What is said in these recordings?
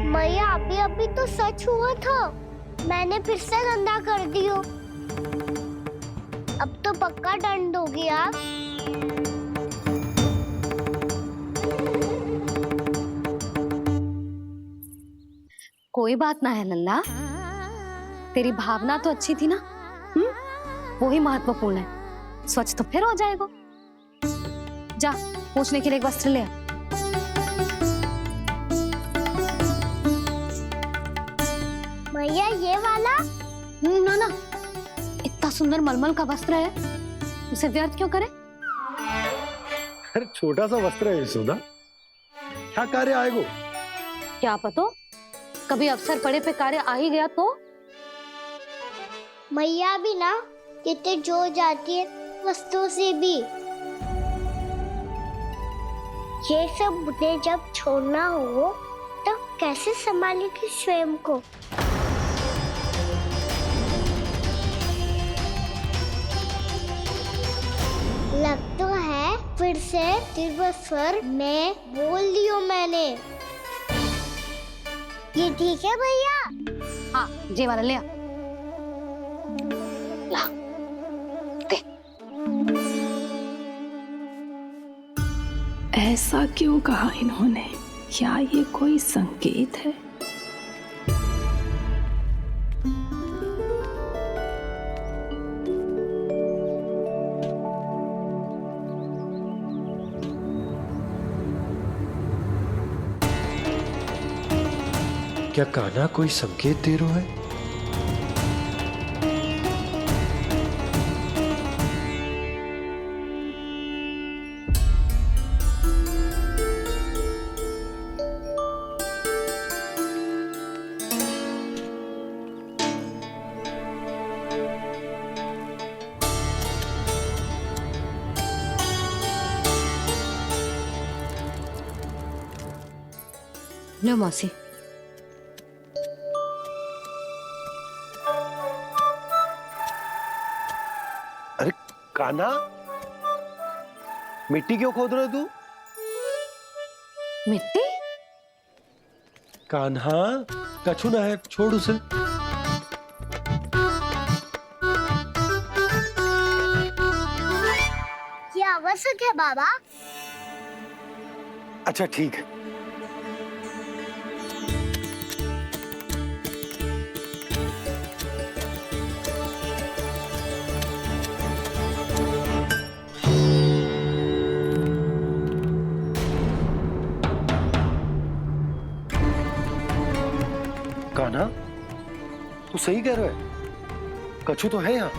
मैया अभी अभी तो सच हुआ था, मैंने फिर से गंदा कर दियो। अब तो पक्का दंड दोगी आप। कोई बात ना है नंदा, तेरी भावना तो अच्छी थी ना। वही महत्वपूर्ण है। स्वच्छ तो फिर हो जाएगा। जा पूछने के लिए एक वस्त्र ले आ। भैया ये वाला? ना ना, इतना सुंदर मलमल का वस्त्र है, उसे व्यर्थ क्यों करे? अरे छोटा सा वस्त्र है यशोदा, क्या कार्य आएगा? क्या पता, कभी अवसर पड़े पे कार्य आ ही गया तो। मैया भी ना कितने जो जाती है वस्तुओं से भी। ये सब मुझे जब छोड़ना हो तो कैसे संभालेगी स्वयं को? लग तो है फिर से तीव्र स्वर में बोल दियो मैंने। ये ठीक है भैया? हाँ, ये वाला ले आ। ला, दे। ऐसा क्यों कहा इन्होंने? क्या ये कोई संकेत है? क्या कान्हा कोई संकेत दे रहा है? लो मौसी। अरे कान्हा, मिट्टी क्यों खोद रहे तू? मिट्टी? कान्हा, कछु ना है, छोड़ उसे। ये आवश्यक है बाबा। अच्छा ठीक है। कान्हा, तू सही कह रहा है, कछु तो है यहाँ।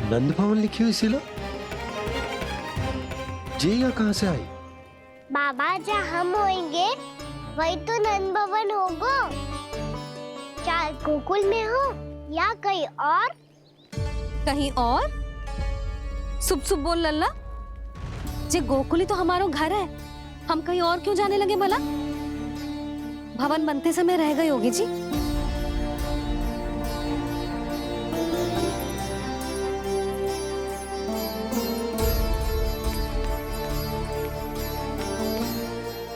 नंद भवन लिखी हुई सिला, जी यहाँ कहाँ से आई? बाबा जहाँ हम होंगे वही तो नंद भवन होगा। चाहे गोकुल में हो या कहीं और। कहीं और? सुब सुब बोल लल्ला। जे गोकुल ही तो हमारा घर है, हम कहीं और क्यों जाने लगे भला? भवन बनते समय रह गई होगी जी।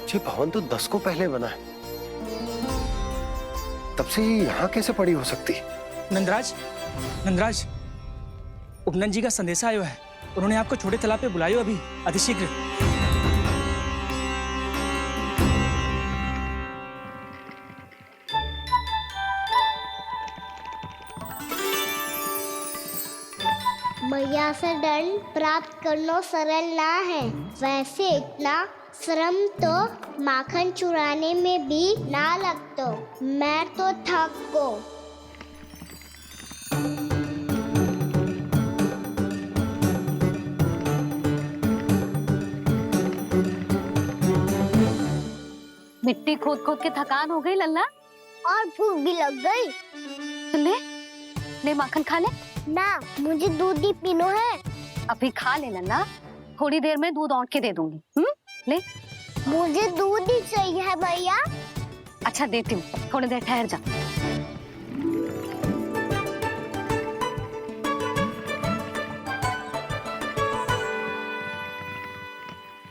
ये भवन तो 10 को पहले बना है, तब से ये यहाँ कैसे पड़ी हो सकती? नंदराज, नंदराज, उपनंद जी का संदेशा आयो है। उन्होंने आपको छोटे तालाब पे बुलायो अभी, अतिशीघ्र। पिता से दंड प्राप्त करना सरल ना है। वैसे इतना श्रम तो माखन चुराने में भी ना लगतो। मैं तो थक गो। मिट्टी खोद खोद के थकान हो गई लल्ला, और भूख भी लग गई। तो ले ले माखन खा ले। ना, मुझे दूध ही पीनो है। अभी खा ले लल्ला, थोड़ी देर में दूध औंट के दे दूंगी। ले। मुझे दूध ही चाहिए भैया। अच्छा देती हूँ, थोड़ी देर ठहर जा।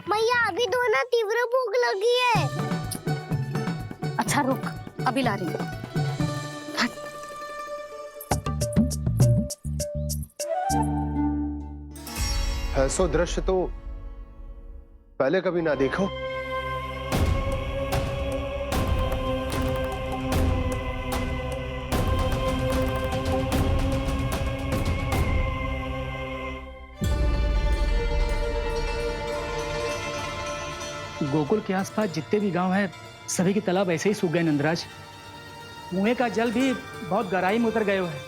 भैया अभी तो ना तीव्र भूख लगी है। अच्छा रुक, अभी ला रही हूँ। ऐसा दृश्य तो पहले कभी ना देखो। गोकुल के आसपास जितने भी गांव हैं सभी के तालाब ऐसे ही सूख गए नंदराज। कुएं का जल भी बहुत गहराई में उतर गए हुए हैं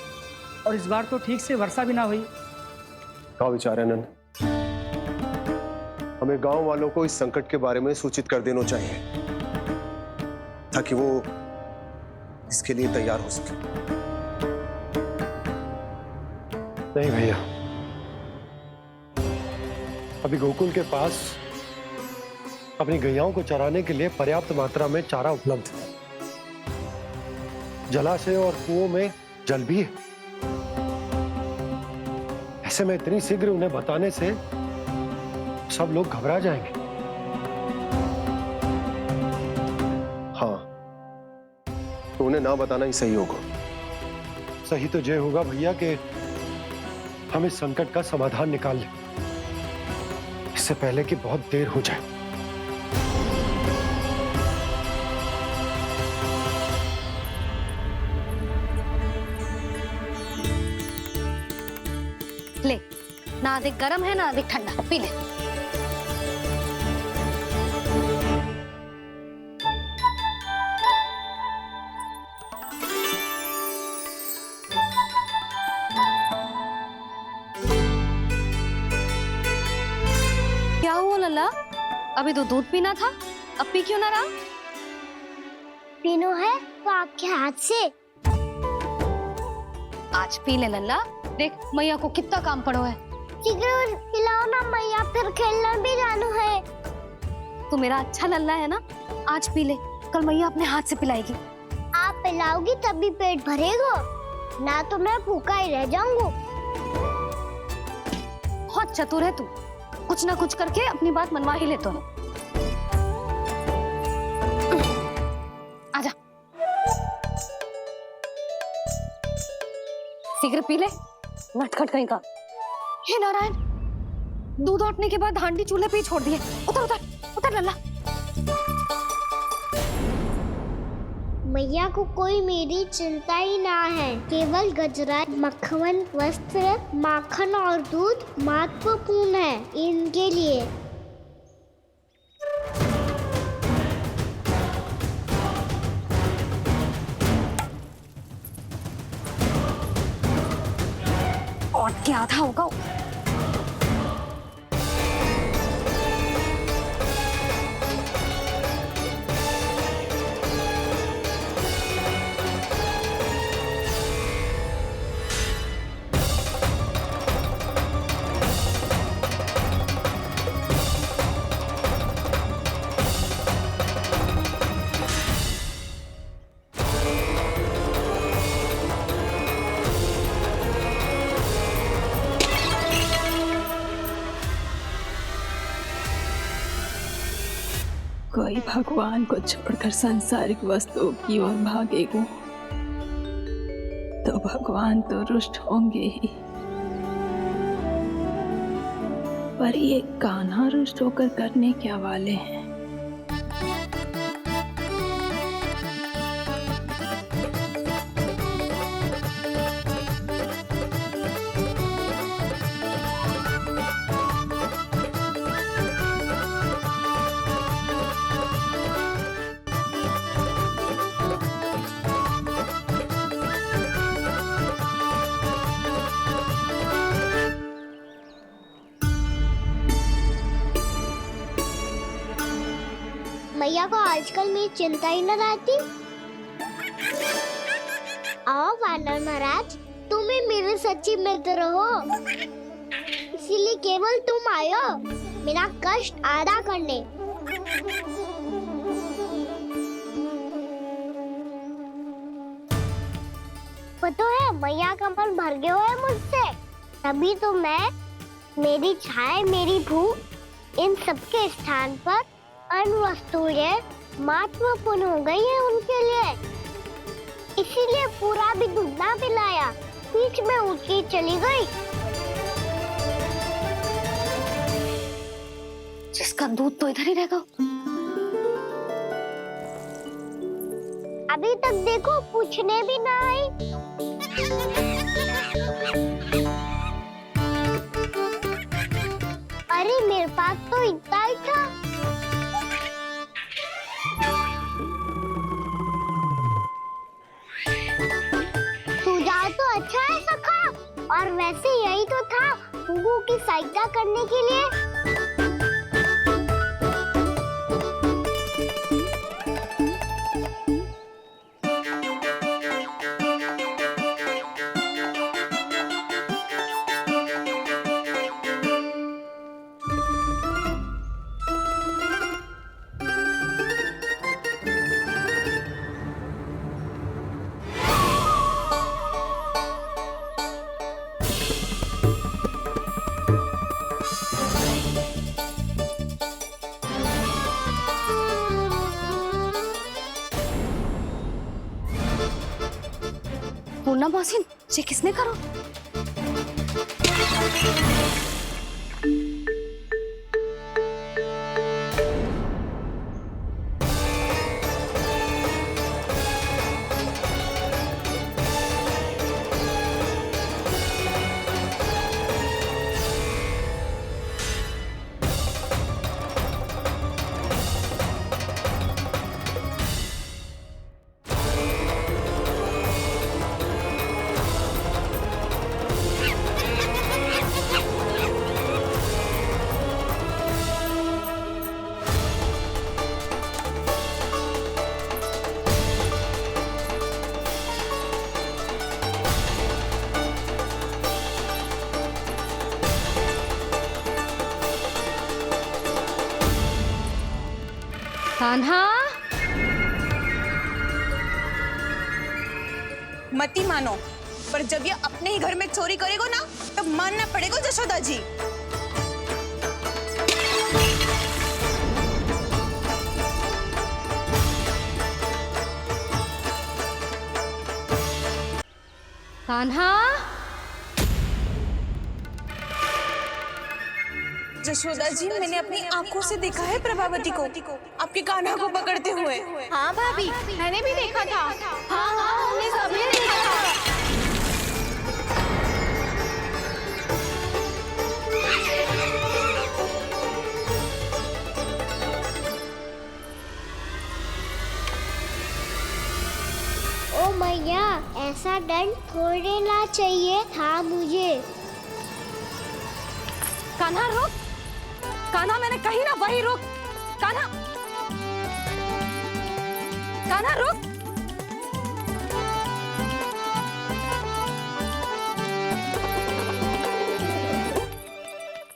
और इस बार तो ठीक से वर्षा भी ना हुई। क्या विचार है नंद? हमें गांव वालों को इस संकट के बारे में सूचित कर देना चाहिए ताकि वो इसके लिए तैयार हो सके। नहीं भैया, अभी गोकुल के पास अपनी गैयाओं को चराने के लिए पर्याप्त मात्रा में चारा उपलब्ध है। जलाशय और कुओं में जल भी है। ऐसे में इतनी शीघ्र उन्हें बताने से सब लोग घबरा जाएंगे। हाँ, तो उन्हें ना बताना ही सही होगा। सही तो ये होगा भैया कि हम इस संकट का समाधान निकाल लें, इससे पहले कि बहुत देर हो जाए। ले, ना अधिक गर्म है ना अधिक ठंडा, पी ले। क्या हुआ लल्ला? अभी तो दूध पीना था, अब पी क्यों ना रहा? पीनो है तो आपके हाथ से। आज पी ले लल्ला, देख मैया को कितना काम पड़ो है। शीघ्र पिलाओ ना मैया, फिर खेलना भी जानो है। तू मेरा अच्छा लल्ला है ना, आज पी ले, कल मैया अपने हाथ से पिलाएगी। आप पिलाओगी तभी पेट भरेगा, ना तो मैं भूखा ही रह जाऊंगा। बहुत चतुर है तू, कुछ ना कुछ करके अपनी बात मनवा ही लेता है। आजा, शीघ्र पी ले, नटखट कहीं का। हे नारायण, दूध औटने के बाद हांडी चूल्हे पे ही छोड़ दिए। उतर उतर उतर लल्ला। मैया को कोई मेरी चिंता ही ना है। केवल गजरा, मक्खन, वस्त्र, माखन और दूध महत्वपूर्ण है इनके लिए। और क्या था होगा? कोई भगवान को छोड़कर सांसारिक वस्तुओं की ओर भागेगा तो भगवान तो रुष्ट होंगे ही, पर ये कान्हा रुष्ट होकर करने क्या वाले हैं? मैया को आजकल मेरी चिंता ही न रहती। आओ वानर महाराज, तुम ही मेरे सच्ची मित्र हो, इसीलिए केवल तुम आयो मेरा कष्ट आधा करने। पता है मैया का मन भर गया है मुझसे, तभी तो मैं, मेरी छाया, मेरी भूख, इन सबके स्थान पर अन्य वस्तुएं महत्वपूर्ण हो गई है उनके लिए। इसीलिए पूरा भी दूध ना पिलाया, बीच में उठ के चली गई। जिसका दूध तो इधर ही रहेगा। अभी तक देखो पूछने भी ना आई। अरे मेरे पास तो इतना ही था। सुझाव तो अच्छा है सखा, और वैसे यही तो था गुगु की सहायता करने के लिए। पूर्णा मौसी, ये किसने करो? कान्हा, मती मानो, पर जब ये अपने ही घर में चोरी करेगा ना, तब मानना पड़ेगा जशोदा जी। कान्हा, जशोदा जी, मैंने अपनी आंखों से देखा है प्रभावती को आपके कान्हा को पकड़ते हुए। हाँ भाभी, मैंने भी देखा था। हाँ हाँ, हमने सबने देखा था। ओ मैया, ऐसा दंड थोड़े ना चाहिए था मुझे। कान्हा रुक, कान्हा मैंने कही ना वही रुक। कान्हा, कान्हा रुक।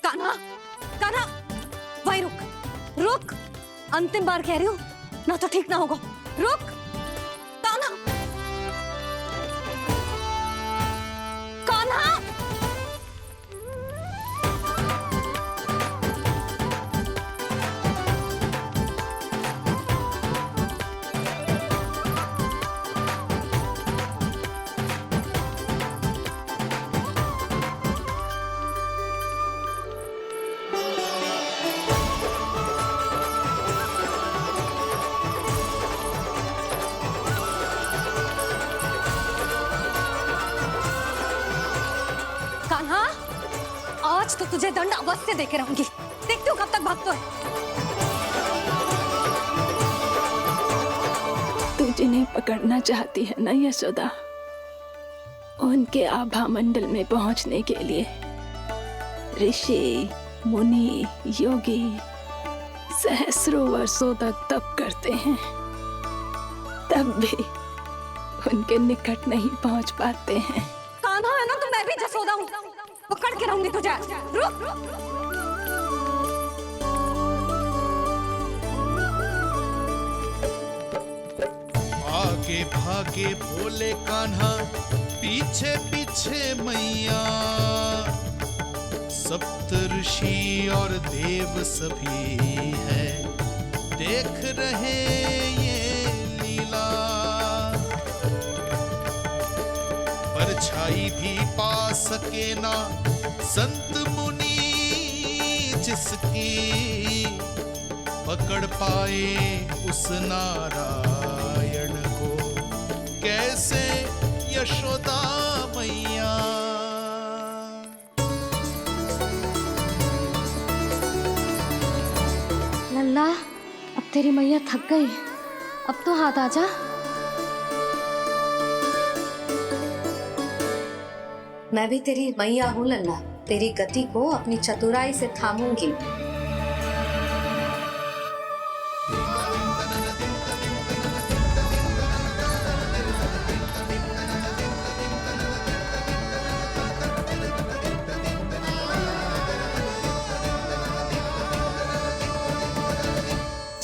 कान्हा, कान्हा वही रुक, रुक। अंतिम बार कह रही हूँ, ना तो ठीक ना होगा। रुक कान्हा, कान्हा। कान्हा, आज तो तुझे दंड अवश्य देके रहूंगी। देखती हूँ कब तक भागता है। तू जिन्हें पकड़ना चाहती है ना यशोदा, उनके आभा मंडल में पहुंचने के लिए ऋषि, मुनि, योगी, सहस्र सहस्रों वर्षों तक तप करते हैं, तब भी उनके निकट नहीं पहुंच पाते हैं। कान्हा है ना, तो मैं भी जसोदा हूँ, पकड़ के रहूंगी तुझे। रुक। आगे भागे भोले कान्हा, पीछे पीछे मैया, सप्त ऋषि और देव सभी है देख रहे ये लीला। परछाई भी पा सके ना संत मुनि जिसकी, पकड़ पाए उस नारायण को कैसे यशोदा मैया। लल्ला, अब तेरी मैया थक गई, अब तो हाथ आजा। मैं भी तेरी मैया हूँ लल्ला, तेरी गति को अपनी चतुराई से थामूंगी।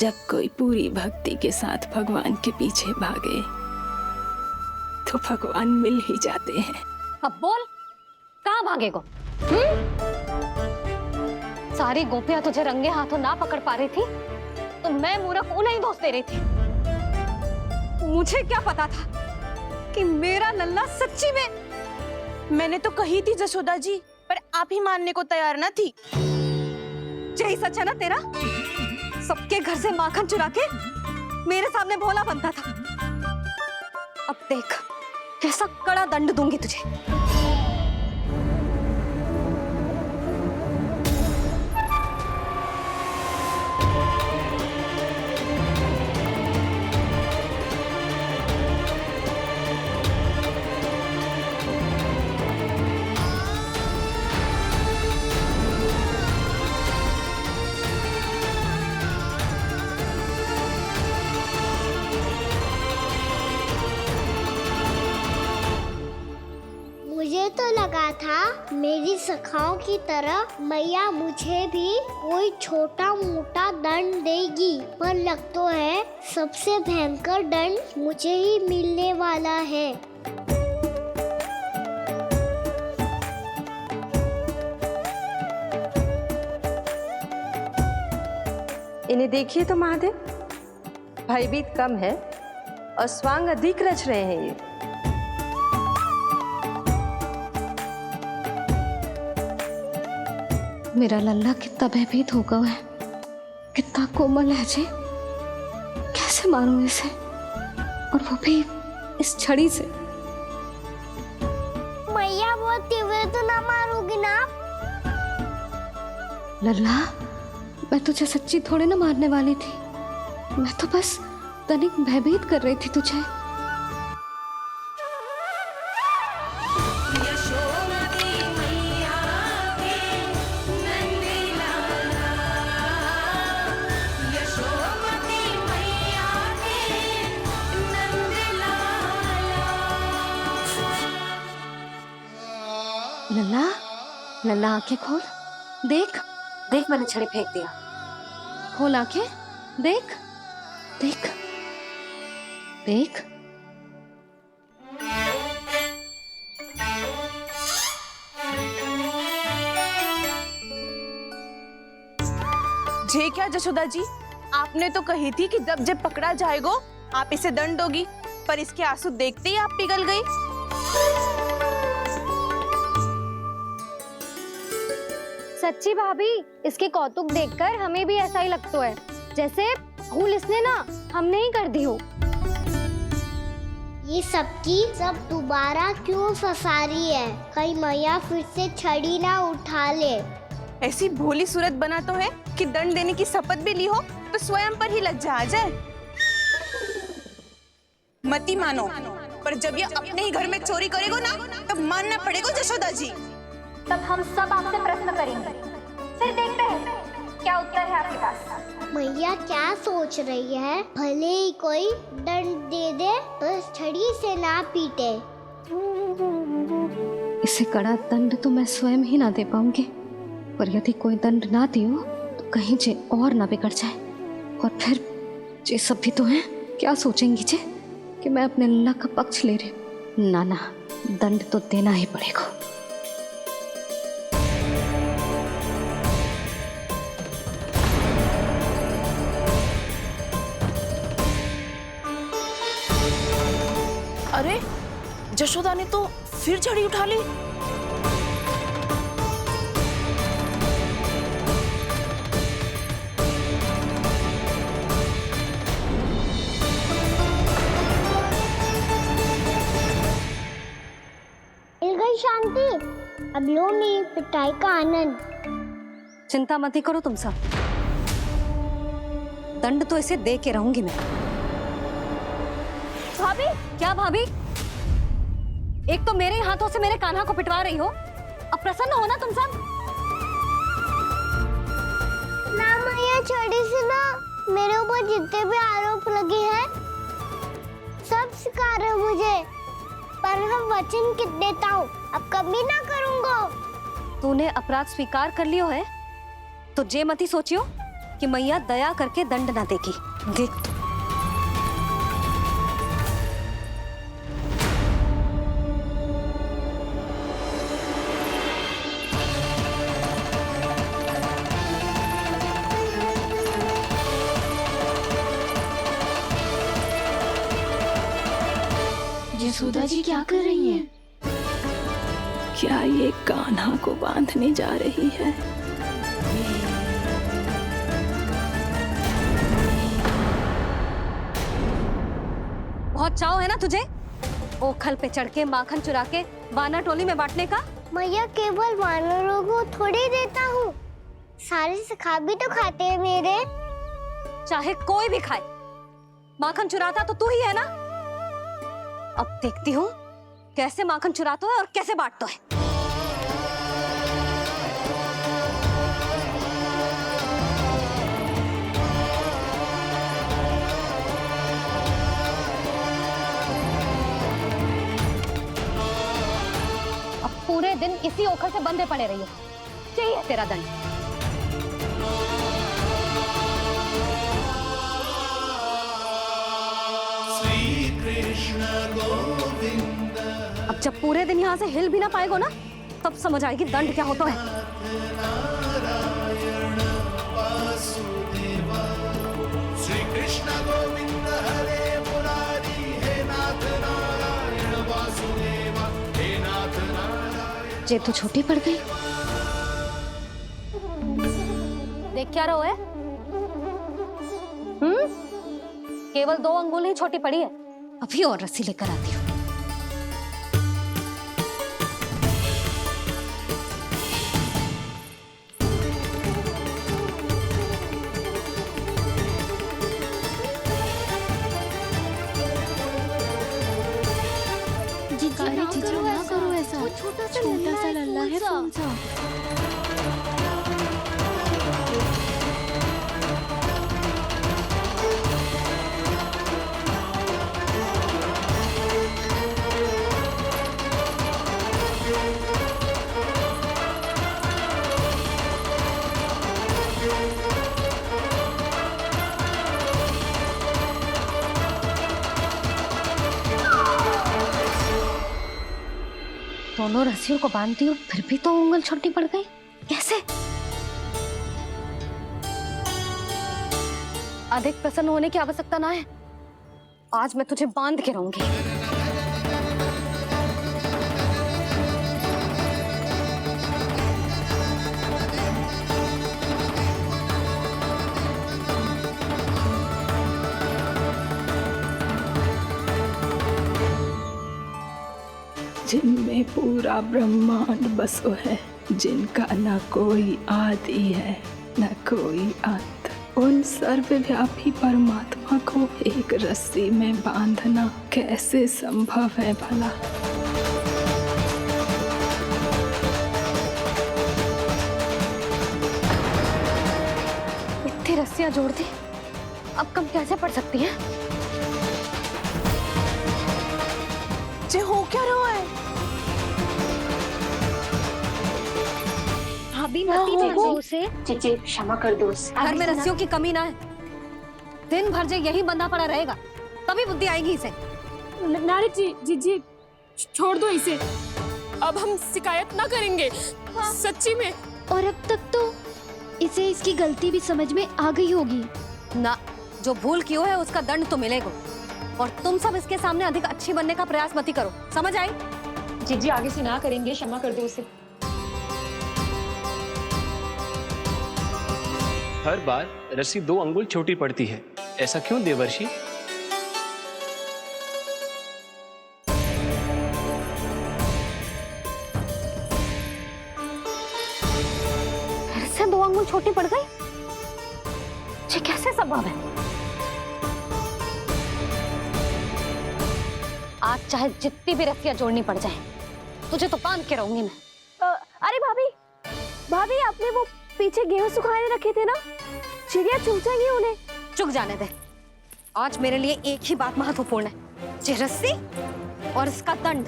जब कोई पूरी भक्ति के साथ भगवान के पीछे भागे तो भगवान मिल ही जाते हैं। अब बोल, कहाँ भागेगो? सारी गोपियां तुझे रंगे हाथों ना पकड़ पा रही थी तो मैं मूर्ख उन्हें ही दोष दे रही थी। मुझे क्या पता था कि मेरा लल्ला सच्ची में। मैंने तो कही थी जसोदा जी, पर आप ही मानने को तैयार न थी। यही सच है ना तेरा? सबके घर से माखन चुरा के मेरे सामने भोला बनता था। अब देख कैसा कड़ा दंड दूंगी तुझे। मुझे तो लगा था मेरी सखाओं की तरह मैया मुझे भी कोई छोटा मोटा दंड देगी, पर लग तो है सबसे भयंकर दंड मुझे ही मिलने वाला है। इन्हें देखिए तो महादेव, भयभीत कम है और स्वांग अधिक रच रहे हैं ये। मेरा लल्ला कितना भयभीत हो गया है, कितना कोमल है जी। कैसे मारूं इसे, और वो भी इस छड़ी से। मैया बोलते हुए तो ना मारोगी ना? लल्ला, मैं तुझे सच्ची थोड़े ना मारने वाली थी, मैं तो बस तनिक भयभीत कर रही थी तुझे। लल्ला, लल्ला आंखें खोल, देख देख मैंने छड़ी फेंक दिया। खोल आंखें, देख देख देख। जे क्या जसोदा जी, आपने तो कही थी कि जब जब पकड़ा जाएगा आप इसे दंड दोगी, पर इसके आंसू देखते ही आप पिघल गई। सच्ची भाभी, इसके कौतुक देखकर हमें भी ऐसा ही लगता है जैसे भूल इसने ना हमने ही कर दी हो। ये सबकी सब दोबारा क्यों फंसा रही है? कहीं मैया फिर से छड़ी ना उठा ले। ऐसी भोली सूरत बना तो है कि दंड देने की शपथ भी ली हो तो स्वयं पर ही लज्जा आ जाए। मती मानो, पर जब ये अपने ही घर में चोरी करेगो ना तब मानना पड़ेगा जशोदा जी। तब हम सब आपसे प्रश्न करेंगे, फिर देखते हैं क्या उत्तर है आपके पास? मैया क्या सोच रही है? भले ही कोई दंड दे दे, बस छड़ी से ना पीटे। इसे कड़ा दंड तो मैं स्वयं ही ना दे पाऊंगी, पर यदि कोई दंड ना दियो तो कहीं जे और ना बिगड़ जाए, और फिर जे सब भी तो हैं, क्या सोचेंगी जे कि मैं अपने लल्ला का पक्ष ले रही। ना ना, दंड तो देना ही पड़ेगा। अरे जशोदा ने तो फिर छड़ी उठा ली। मिल गई शांति। अब लो मेरी पिटाई का आनंद। चिंता मत ही करो तुम सब, दंड तो इसे दे के रहूंगी मैं। भाभी? क्या भाभी? एक तो मेरे हाथों से मेरे कान्हा को पिटवा रही हो, अब प्रसन्न हो ना तुम सब? ना मैया, छड़ी से ना मेरे ऊपर जितने भी आरोप लगे हैं सब स्वीकार है मुझे, पर हम वचन कित देता हूँ, अब कभी ना करूँगा। तूने अपराध स्वीकार कर लियो है तो जे मत ही सोचियो कि मैया दया करके दंड ना देगी। देख तू। यशोदा जी क्या कर रही हैं? क्या ये कान्हा को बांधने जा रही है? बहुत चाव है ना तुझे ओखल पे चढ़ के माखन चुरा के वानर टोली में बांटने का? मैया, केवल वानरों को थोड़ी देता हूँ, सारे सिखा भी तो खाते हैं मेरे। चाहे कोई भी खाए, माखन चुराता तो तू ही है ना। अब देखती हूँ कैसे माखन चुराता है और कैसे बांटता है। अब पूरे दिन इसी ओखल से बंधे पड़े रहिए, चाहिए तेरा दंड। अब जब पूरे दिन यहाँ से हिल भी ना पाएगो ना, तब समझ आएगी दंड क्या होता है। श्री कृष्ण गोविंद हरे मुरारी, हे नाथ नारायण वासुदेव, हे नाथ नारायण। जे तू छोटी पड़ गई, देख क्या रहो है? केवल 2 अंगुल ही छोटी पड़ी है, अभी और रस्सी लेकर आती हूँ। जीजू ना करो ऐसा, छोटा सा लल्ला है कौन सा। दोनों रस्सियों को बांधती हूँ, फिर भी तो उंगल छोटी पड़ गई, कैसे? अधिक प्रसन्न होने की आवश्यकता ना है, आज मैं तुझे बांध के रहूंगी। जिनमें पूरा ब्रह्मांड बसो है, जिनका न कोई आदि है न कोई अंत, उन सर्वव्यापी परमात्मा को एक रस्सी में बांधना कैसे संभव है भला? इतनी रस्सियां जोड़ दी, अब कम कैसे पड़ सकती हैं? जे हो क्या रहा है? भाभी मती देखो उसे। जीजी क्षमा कर दो उसे। घर में रस्सियों की कमी ना है। दिन भर जो यही बंधा पड़ा रहेगा तभी बुद्धि आएगी इसे। नारी जी जीजी छोड़ दो इसे, अब हम शिकायत ना करेंगे। सच्ची में। और अब तक तो इसे इसकी गलती भी समझ में आ गई होगी ना। जो भूल की है उसका दंड तो मिलेगा। और तुम सब इसके सामने अधिक अच्छी बनने का प्रयास मत ही करो, समझ आई? जीजी आगे से ना करेंगे, क्षमा कर दो उसे। हर बार रस्सी 2 अंगुल छोटी पड़ती है, ऐसा क्यों देवर्षि? फिर से 2 अंगुल छोटी पड़ गई? ये कैसे संभव है? आज चाहे जितनी भी रस्सियां जोड़नी पड़ जाए, तुझे तो बांध के रहूंगी मैं। अरे भाभी, भाभी आपने वो पीछे गेहूं सुखाने रखे थे ना, चिड़िया चुग जाएंगी उन्हें। चुक जाने दे। आज मेरे लिए एक ही बात महत्वपूर्ण है, ये रस्सी और इसका दंड।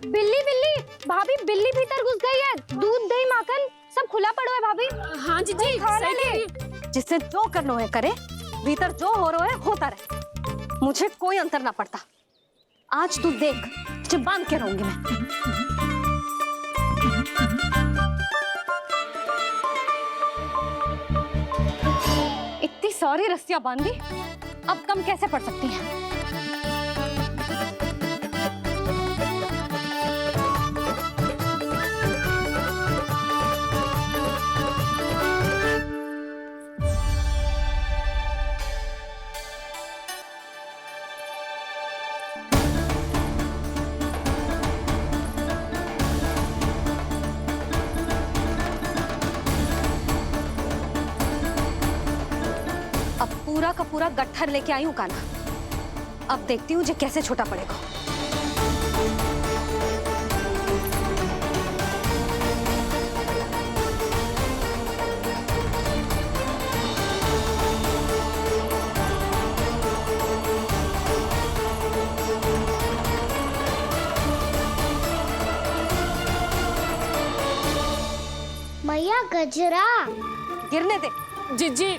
बिल्ली बिल्ली, भाभी बिल्ली भीतर घुस गई है। दूध दही माखन सब खुला पड़ो है भाभी। हाँ जीजी सही कह रही है। जिससे जो करना है करे, भीतर जो हो रहा है होता रहे, मुझे कोई अंतर ना पड़ता। आज तू देख, तुझे बांध के रहूंगी मैं। इतनी सारी रस्सियां बांधी, अब कम कैसे पड़ सकती हैं? पूरा का पूरा गट्ठर लेके आई हूँ कान्हा। अब देखती हूँ जे कैसे छोटा पड़ेगा। मैया गजरा गिरने दे। जीजी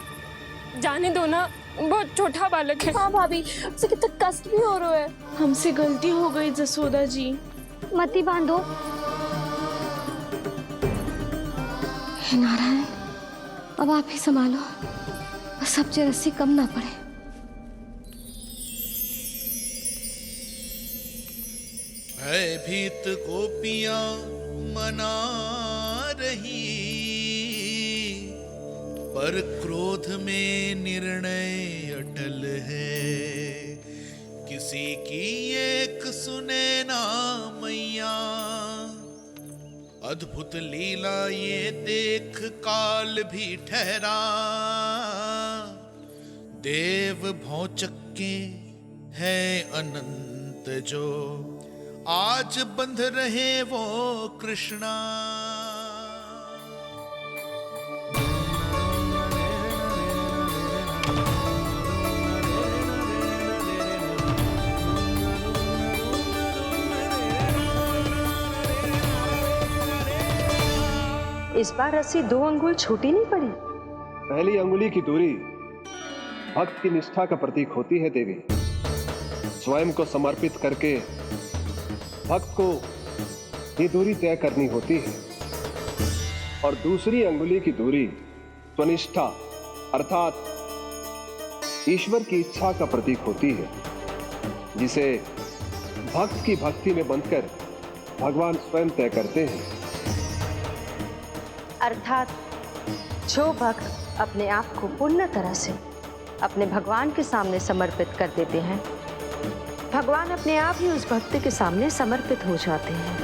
जाने दो ना, बहुत छोटा बालक है। हाँ भाभी, उसे कितना कष्ट भी हो रहा है। हमसे गलती हो गई जसोदा जी। मती बांधो। हे नारायण, अब आप ही संभालो, बस अब जो रस्सी कम ना पड़े। भयभीत गोपियां मना रही, पर क्रोध में निर्णय अटल है। किसी की एक सुने ना मैया, अद्भुत लीला ये देख काल भी ठहरा। देव भौचक्के है अनंत जो, आज बंध रहे वो कृष्णा। इस बार रस्सी 2 अंगुल छोटी नहीं पड़ी। पहली अंगुली की दूरी भक्त की निष्ठा का प्रतीक होती है देवी। स्वयं को समर्पित करके भक्त को ये दूरी तय करनी होती है। और दूसरी अंगुली की दूरी स्वनिष्ठा अर्थात ईश्वर की इच्छा का प्रतीक होती है, जिसे भक्त की भक्ति में बंधकर भगवान स्वयं तय करते हैं। अर्थात जो भक्त अपने आप को पूर्ण तरह से अपने भगवान के सामने समर्पित कर देते हैं, भगवान अपने आप ही उस भक्त के सामने समर्पित हो जाते हैं।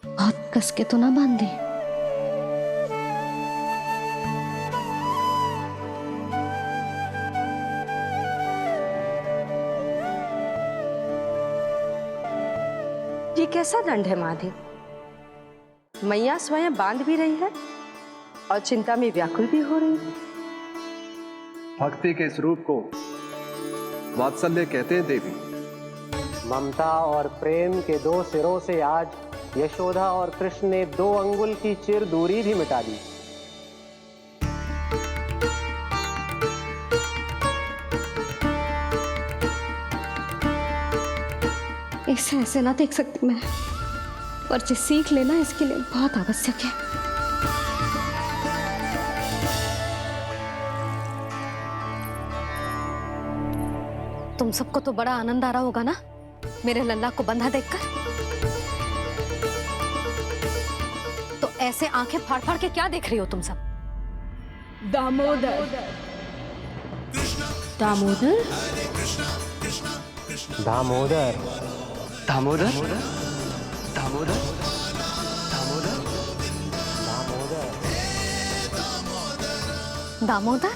बहुत कस के तो ना बांधी। ये कैसा दंड है महादेव? मैया स्वयं बांध भी रही है और चिंता में व्याकुल भी हो रही है। भक्ति के इस रूप को वात्सल्य कहते हैं देवी। ममता और प्रेम के दो सिरों से आज यशोदा और कृष्ण ने 2 अंगुल की चिर दूरी भी मिटा दी। इसे ऐसे ना देख सकती मैं, पर जो सीख लेना इसके लिए बहुत आवश्यक है। तुम सबको तो बड़ा आनंद आ रहा होगा ना मेरे लल्ला को बंधा देखकर। तो ऐसे आंखें फाड़ फाड़ के क्या देख रही हो तुम सब? दामोदर। दामोदर? दामोदर। दामोदर? दामोदर? दामोदर?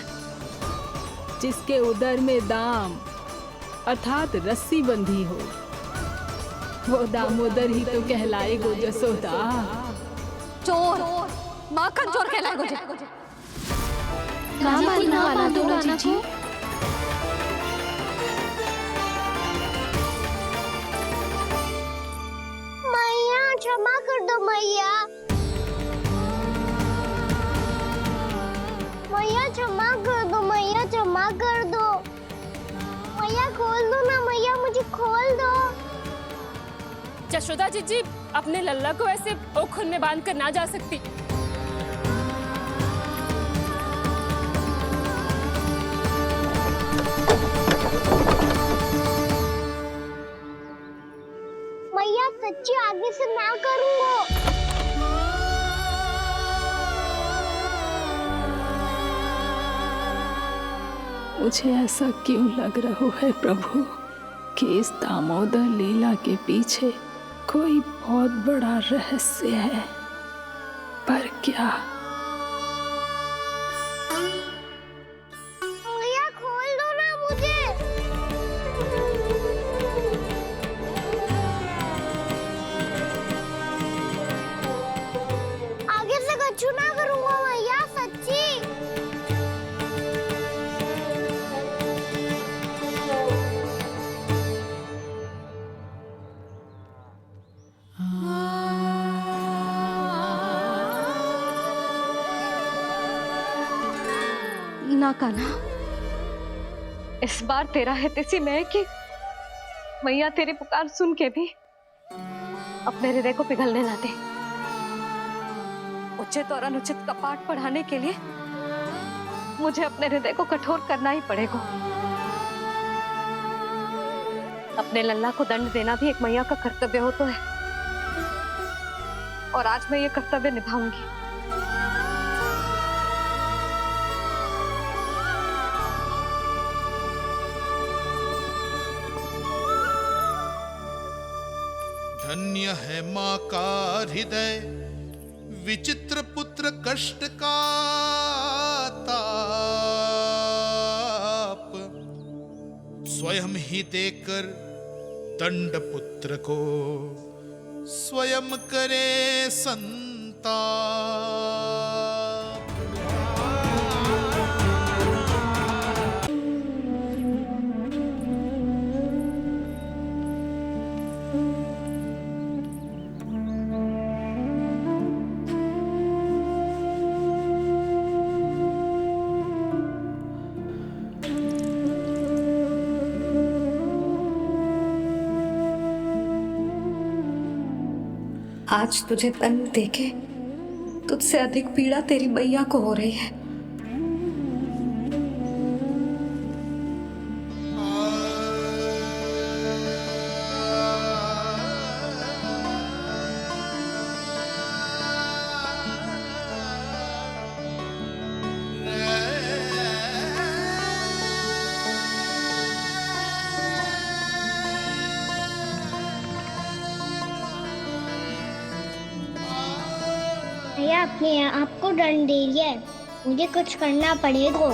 जिसके उदर में दाम अर्थात रस्सी बंधी हो, वो दामोदर ही तो कहलाएगो जसोदा। चोर, माखन चोर कहलाएगो जी। ना माना दोनों जीजी। मैया क्षमा कर दो मैया। मैया क्षमा कर दो, मैया क्षमा कर दो। मैया खोल दो ना मैया, मुझे खोल दो। यशोदा जीजी अपने लल्ला को ऐसे ओखुन में बांध कर ना जा सकती। मैया सच्ची आगे से ना करूंगा। मुझे ऐसा क्यों लग रहा है प्रभु कि इस दामोदर लीला के पीछे कोई बहुत बड़ा रहस्य है, पर क्या? मैया खोल दो ना मुझे। आगे से कछु ना करूंगा मैया, सच्ची। ना कान्हा, इस बार तेरा हित इसी में है कि मैया तेरी पुकार सुन के भी अपने हृदय को पिघलने ना दे। उचित और अनुचित का पाठ पढ़ाने के लिए मुझे अपने हृदय को कठोर करना ही पड़ेगा। अपने लल्ला को दंड देना भी एक मैया का कर्तव्य हो तो है, और आज मैं ये कर्तव्य निभाऊंगी। धन्य है माँ का हृदय, विचित्र पुत्र कष्ट का ताप, स्वयं ही देकर दंड पुत्र को स्वयं करे संताप। आज तुझे दंड देके तुझसे अधिक पीड़ा तेरी मैया को हो रही है। भैया अपने आपको दंड दे दिया है, मुझे कुछ करना पड़ेगा।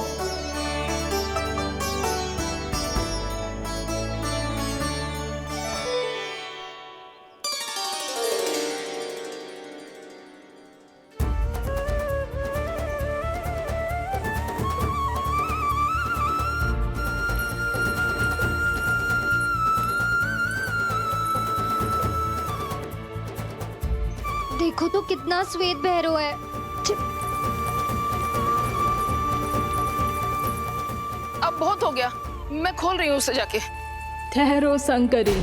देखो तो कितना श्वेत भैरव है। अब बहुत हो गया, मैं खोल रही हूँ उसे जाके। ठहरो शंकरी,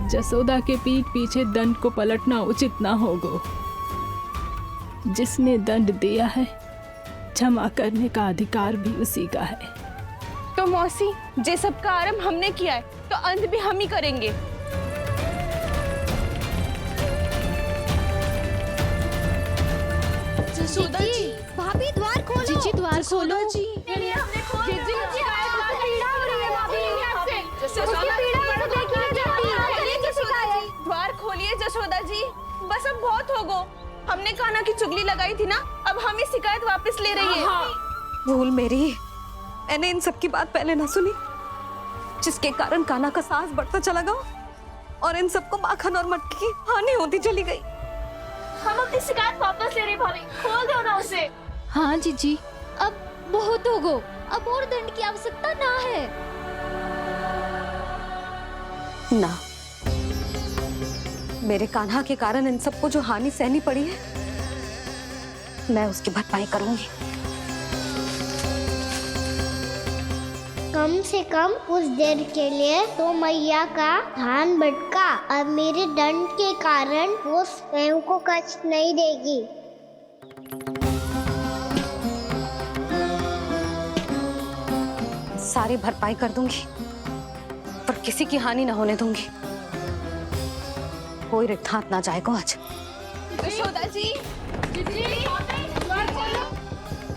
जसोदा के पीठ पीछे दंड को पलटना उचित ना होगा। जिसने दंड दिया है, क्षमा करने का अधिकार भी उसी का है। तो मौसी, जे सब का आरंभ हमने किया है तो अंत भी हम ही करेंगे। जसोदा जी, भाभी द्वार खोलो। जीजी द्वार खोलो। जी द्वार खोलिए जसोदा जी, बस अब बहुत हो गो। हमने कान्हा की चुगली लगाई थी ना, अब हम ही शिकायत वापस ले रही है। भूल मेरी, मैंने इन सब की बात पहले ना सुनी, जिसके कारण कान्हा का साहस बढ़ता चला गया और इन सबको माखन और मटकी की हानि होती चली गई। हम अपनी शिकायत वापस ले रहे भाभी, खोल दो ना उसे। हाँ जीजी, अब बहुत हो गो, अब और दंड की आवश्यकता ना है। ना, मेरे कान्हा के कारण इन सबको जो हानि सहनी पड़ी है, मैं उसकी भरपाई करूंगी। कम से कम उस देर के लिए तो मैया का ध्यान भटका, अब मेरे दंड के कारण वो स्वयं को कष्ट नहीं देगी। सारी भरपाई कर दूंगी, पर किसी की हानि ना होने दूंगी। कोई रिक्त हाथ ना जाएगा आज। जसोदा जी,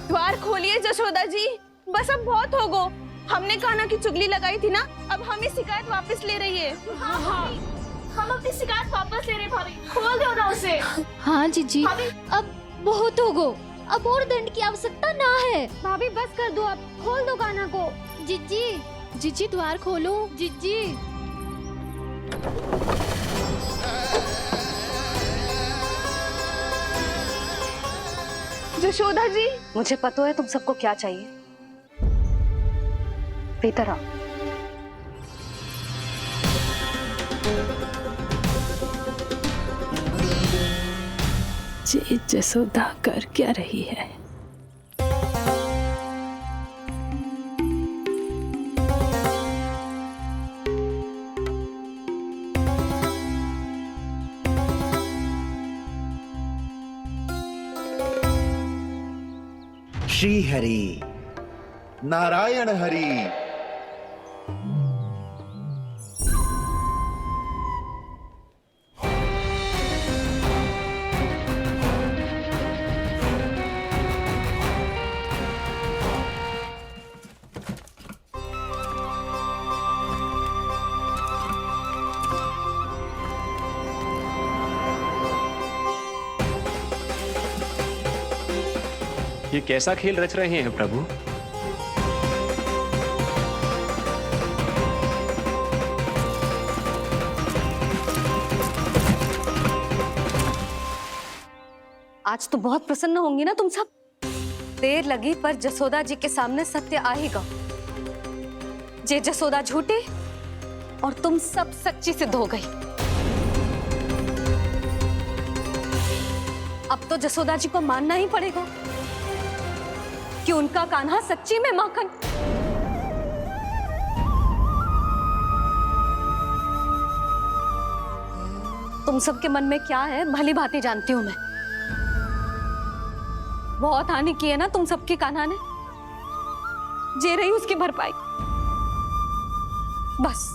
द्वार खोलिए जसोदा जी, बस अब बहुत हो गो। हमने कान्हा की चुगली लगाई थी ना, अब हम ही शिकायत वापस ले रही है। हम अपनी शिकायत वापस ले रहे भाभी, खोल दो ना उसे। हाँ जीजी, अब बहुत हो गो, अब और दंड की आवश्यकता ना है। भाभी बस कर दो, अब खोल दो कान्हा को। जीजी, जीजी द्वार खोलो। जीजी, जशोदा जी, मुझे पता है तुम सबको क्या चाहिए। भीतर आओ। जी जसोदा कर क्या रही है? श्री हरि नारायण हरि। ये कैसा खेल रच रहे हैं प्रभु? आज तो बहुत प्रसन्न होंगी ना तुम सब। देर लगी पर जसोदा जी के सामने सत्य आएगा। जे जसोदा झूठी और तुम सब सच्ची सिद्ध हो गई। अब तो जसोदा जी को मानना ही पड़ेगा कि उनका कान्हा सच्ची में माखन। तुम सबके मन में क्या है भली भांति जानती हूं मैं। बहुत हानि की है ना तुम सबकी कान्हा ने, जे रही उसकी भरपाई। बस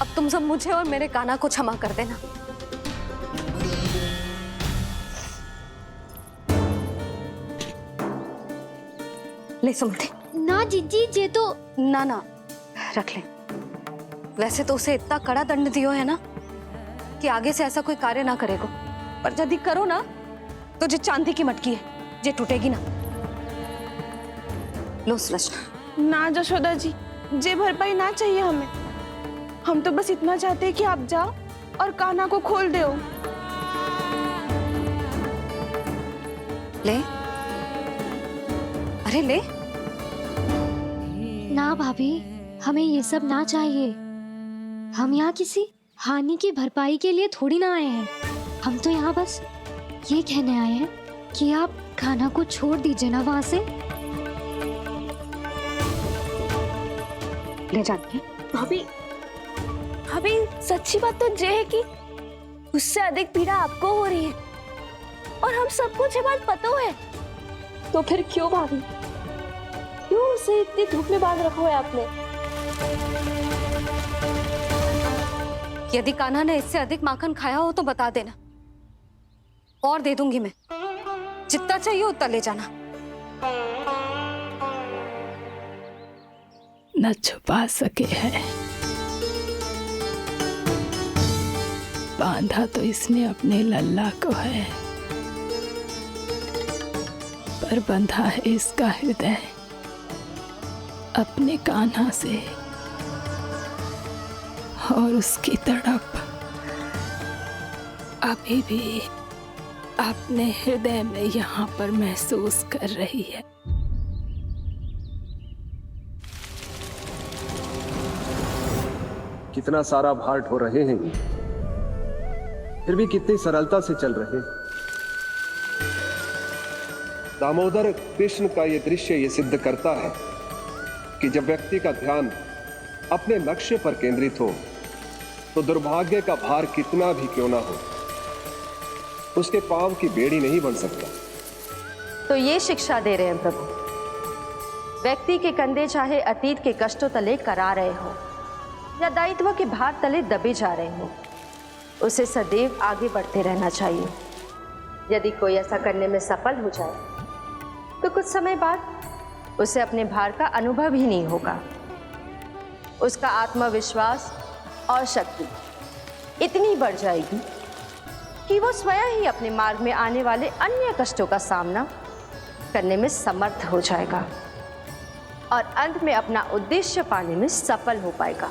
अब तुम सब मुझे और मेरे कान्हा को क्षमा कर देना। ले सुमति। ना जीजी, जे तो ना ना रख ले। वैसे तो उसे इतना कड़ा दंड दियो है ना कि आगे से ऐसा कोई कार्य ना करेगा, पर यदि करो ना तो जो चांदी की मटकी है जे टूटेगी ना। लो सुलक्षणा। ना जशोदा जी, जे भरपाई ना चाहिए हमें। हम तो बस इतना चाहते हैं कि आप जाओ और कान्हा को खोल दो। ले, अरे ले। ना भाभी, हमें ये सब ना चाहिए। हम यहाँ किसी हानि की भरपाई के लिए थोड़ी ना आए हैं। हम तो यहाँ बस ये कहने आए हैं कि आप खाना को छोड़ दीजिए ना वहां से। ले जाती है। भाभी भाभी सच्ची बात तो ये है कि उससे अधिक पीड़ा आपको हो रही है और हम सबको ये बात पता है। तो फिर क्यों भाभी, क्यों उसे इतनी धूप में बांध रखा है आपने? यदि कान्हा ने इससे अधिक माखन खाया हो तो बता देना, और दे दूंगी मैं। जितना चाहिए उतना ले जाना। न छुपा सके है, बांधा तो इसने अपने लल्ला को है, पर बंधा है इसका हृदय अपने कान्हा से, और उसकी तड़प अभी भी अपने हृदय में यहाँ पर महसूस कर रही है। कितना सारा भार ढो रहे हैं, फिर भी कितनी सरलता से चल रहे हैं। दामोदर कृष्ण का यह दृश्य ये सिद्ध करता है कि जब व्यक्ति का ध्यान अपने लक्ष्य पर केंद्रित हो तो दुर्भाग्य का भार कितना भी क्यों ना हो, उसके पांव की बेड़ी नहीं बन सकता। तो ये शिक्षा दे रहे हैं प्रभु, व्यक्ति के कंधे चाहे अतीत के कष्टों तले करा रहे हो या दायित्व के भार तले दबे जा रहे हो, उसे सदैव आगे बढ़ते रहना चाहिए। यदि कोई ऐसा करने में सफल हो जाए तो कुछ समय बाद उसे अपने भार का अनुभव ही नहीं होगा। उसका आत्मविश्वास और शक्ति इतनी बढ़ जाएगी कि वो स्वयं ही अपने मार्ग में आने वाले अन्य कष्टों का सामना करने में समर्थ हो जाएगा और अंत में अपना उद्देश्य पाने में सफल हो पाएगा।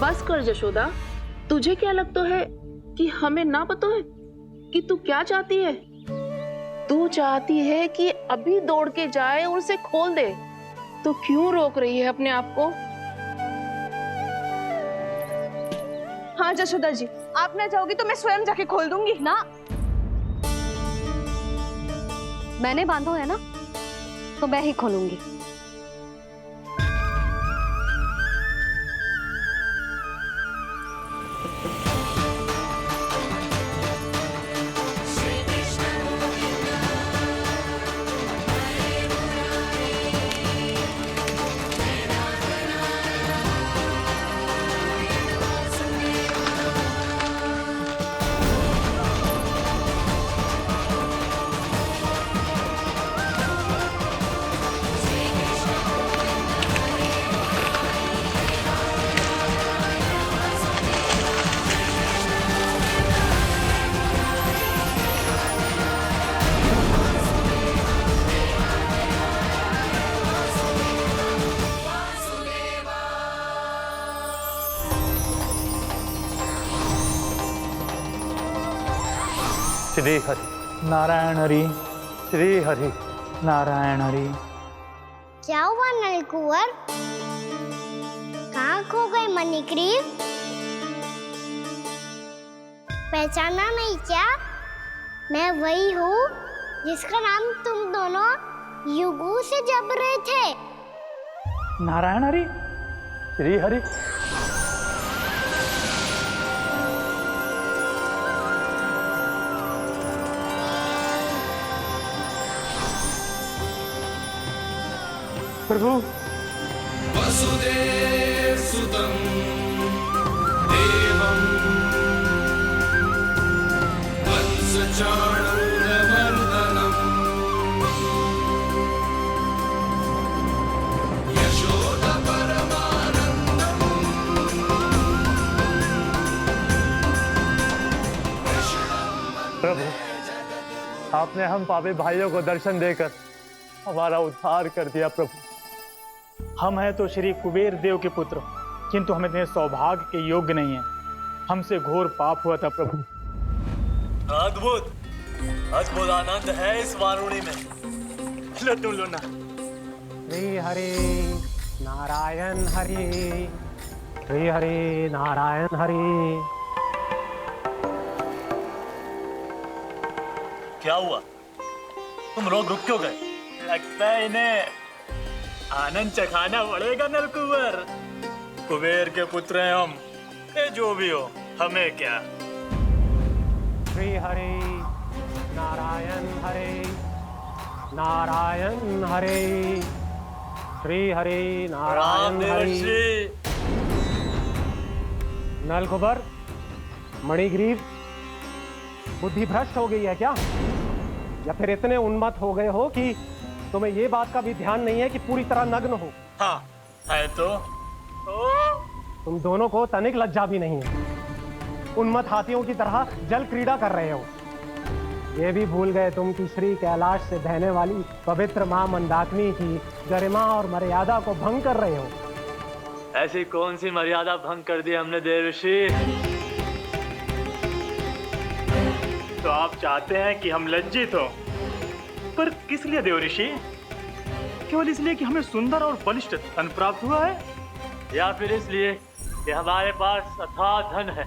बस कर यशोदा, तुझे क्या लगता है कि हमें ना पता है कि तू क्या चाहती है? तू चाहती है कि अभी दौड़ के जाए और उसे खोल दे, तो क्यों रोक रही है अपने आप को? हाँ यशोदा जी, आप ना चाहोगी तो मैं स्वयं जाके खोल दूंगी। ना, मैंने बांधो है ना, तो मैं ही खोलूंगी। श्री हरि नारायण हरि, श्री हरि नारायण हरि। क्या हुआ नलकुंवर? कहाँ खो गए मणिग्रीव? पहचाना नहीं क्या? मैं वही हूँ जिसका नाम तुम दोनों युगों से जप रहे थे। नारायण हरि, श्री हरि। प्रभु वसुदेव सुतं देवं वंशचाणूरमर्दनम् यशोदा परमानन्दम् प्रभु, आपने हम पापी भाइयों को दर्शन देकर हमारा उद्धार कर दिया। प्रभु, हम हैं तो श्री कुबेर देव के पुत्र, किंतु हम इतने सौभाग्य के योग्य नहीं हैं। हमसे घोर पाप हुआ था प्रभु। अद्भुत, अद्भुत आनंद है इस वारुणी में। लो तुम लो ना। श्री हरि नारायण हरि, श्री हरि नारायण हरि। क्या हुआ? तुम लोग रुक क्यों गए? लगता है इन्हें आनंद चखाना पड़ेगा नलकुबर। कुबेर के पुत्र हैं हम, ये जो भी हो हमें क्या। श्री हरि नारायण हरि, नारायण हरि, श्री हरि नारायण हरि। नलकुबर, मणिग्रीव, बुद्धि भ्रष्ट हो गई है क्या? या फिर इतने उन्मत्त हो गए हो कि तुम्हें ये बात का भी ध्यान नहीं है कि पूरी तरह नग्न हो? हाँ है तो। तुम दोनों को तनिक लज्जा भी नहीं है। उन्मत्त हाथियों की तरह जल क्रीड़ा कर रहे हो। ये भी भूल गए तुम कि श्री कैलाश से बहने वाली पवित्र मां मंदाकिनी की गरिमा और मर्यादा को भंग कर रहे हो। ऐसी कौन सी मर्यादा भंग कर दी हमने देवर्षि? तो आप चाहते हैं कि हम लज्जित हो, पर किस लिए देवर्षि? केवल इसलिए कि हमें सुंदर और बलिष्ठ धन प्राप्त हुआ है, या फिर इसलिए कि हमारे पास अथाह धन है,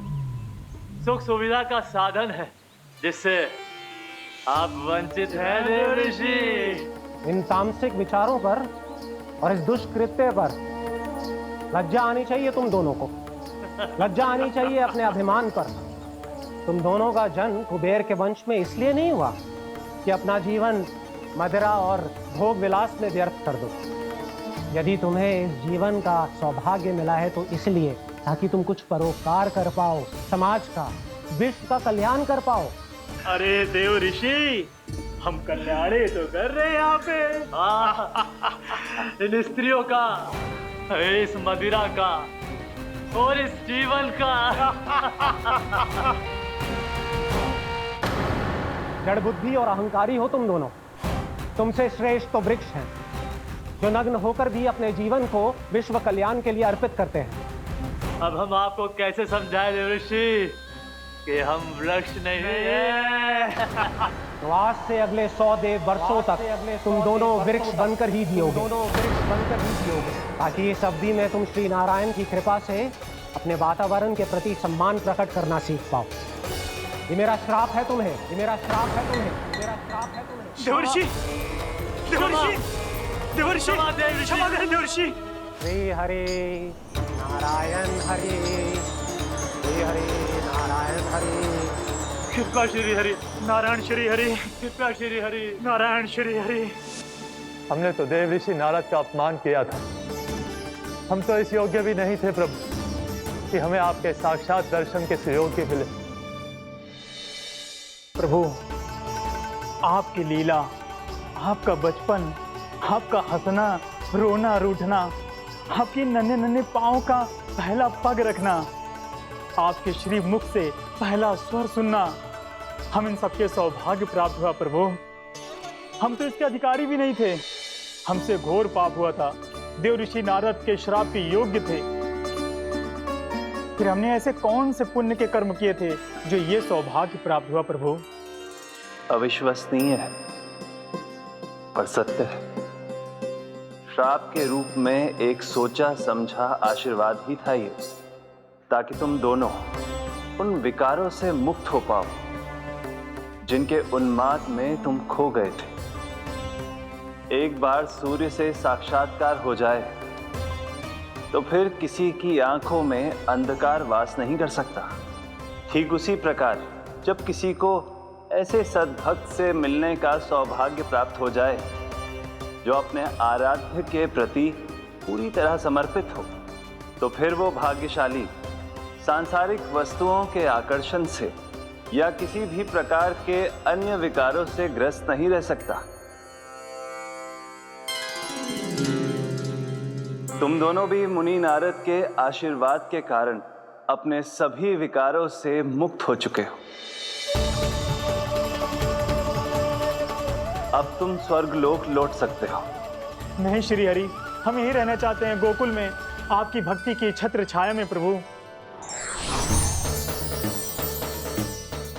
सुख सुविधा का साधन है, जिससे आप वंचित हैं देवर्षि? इन तामसिक विचारों पर और इस दुष्कृत्य पर लज्जा आनी चाहिए तुम दोनों को। लज्जा आनी चाहिए अपने अभिमान पर। तुम दोनों का जन्म कुबेर के वंश में इसलिए नहीं हुआ कि अपना जीवन मदिरा और भोग विलास में व्यर्थ कर दो। यदि तुम्हें इस जीवन का सौभाग्य मिला है तो इसलिए ताकि तुम कुछ परोपकार कर पाओ, समाज का, विश्व का कल्याण कर पाओ। अरे देव ऋषि, हम कल्याण तो कर रहे हैं यहाँ पे। इन स्त्रियों का, इस मदिरा का और इस जीवन का। जड़ बुद्धि और अहंकारी हो तुम दोनों। तुमसे श्रेष्ठ तो वृक्ष हैं, जो नग्न होकर भी अपने जीवन को विश्व कल्याण के लिए अर्पित करते हैं। अब हम आपको कैसे समझाएं देवर्षि कि हम वृक्ष नहीं हैं? तो आज से अगले 100 वर्षों तक तुम दोनों वृक्ष बनकर ही जियोगे। ताकि इस अवधि में तुम श्री नारायण की कृपा से अपने वातावरण के प्रति सम्मान प्रकट करना सीख पाओ। ये मेरा श्राप है तुम्हें, ये मेरा श्राप है तुम्हें, मेरा श्राप है तुम्हें। देवर्षि, देवर्षि, देवर्षि, क्षमा करें देवर्षि। श्री हरि नारायण हरि, श्री हरि नारायण हरि। कृपा श्री हरि नारायण, श्री हरि कृपा श्री हरि नारायण, श्री हरि। हमने तो देव ऋषि नारद का अपमान किया था। हम तो इस योग्य भी नहीं थे प्रभु कि हमें आपके साक्षात दर्शन के सुयोग्य मिले। प्रभु, आपकी लीला, आपका बचपन, आपका हंसना, रोना, रूठना, आपकी नन्हे नन्हे पाँव का पहला पग रखना, आपके श्री मुख से पहला स्वर सुनना, हम इन सबके सौभाग्य प्राप्त हुआ प्रभु। हम तो इसके अधिकारी भी नहीं थे। हमसे घोर पाप हुआ था, देव ऋषि नारद के श्राप के योग्य थे। फिर हमने ऐसे कौन से पुण्य के कर्म किए थे जो ये सौभाग्य प्राप्त हुआ प्रभु? अविश्वसनीय है पर सत्य है। श्राप के रूप में एक सोचा समझा आशीर्वाद ही था ये, ताकि तुम दोनों उन विकारों से मुक्त हो पाओ जिनके उन्माद में तुम खो गए थे। एक बार सूर्य से साक्षात्कार हो जाए तो फिर किसी की आंखों में अंधकार वास नहीं कर सकता। ठीक उसी प्रकार जब किसी को ऐसे सद्भक्त से मिलने का सौभाग्य प्राप्त हो जाए जो अपने आराध्य के प्रति पूरी तरह समर्पित हो, तो फिर वो भाग्यशाली सांसारिक वस्तुओं के आकर्षण से या किसी भी प्रकार के अन्य विकारों से ग्रस्त नहीं रह सकता। तुम दोनों भी मुनि नारद के आशीर्वाद के कारण अपने सभी विकारों से मुक्त हो चुके हो। अब तुम स्वर्गलोक लौट सकते हो। नहीं श्री हरि, हम यहीं रहना चाहते हैं, गोकुल में आपकी भक्ति की छत्र छाया में प्रभु।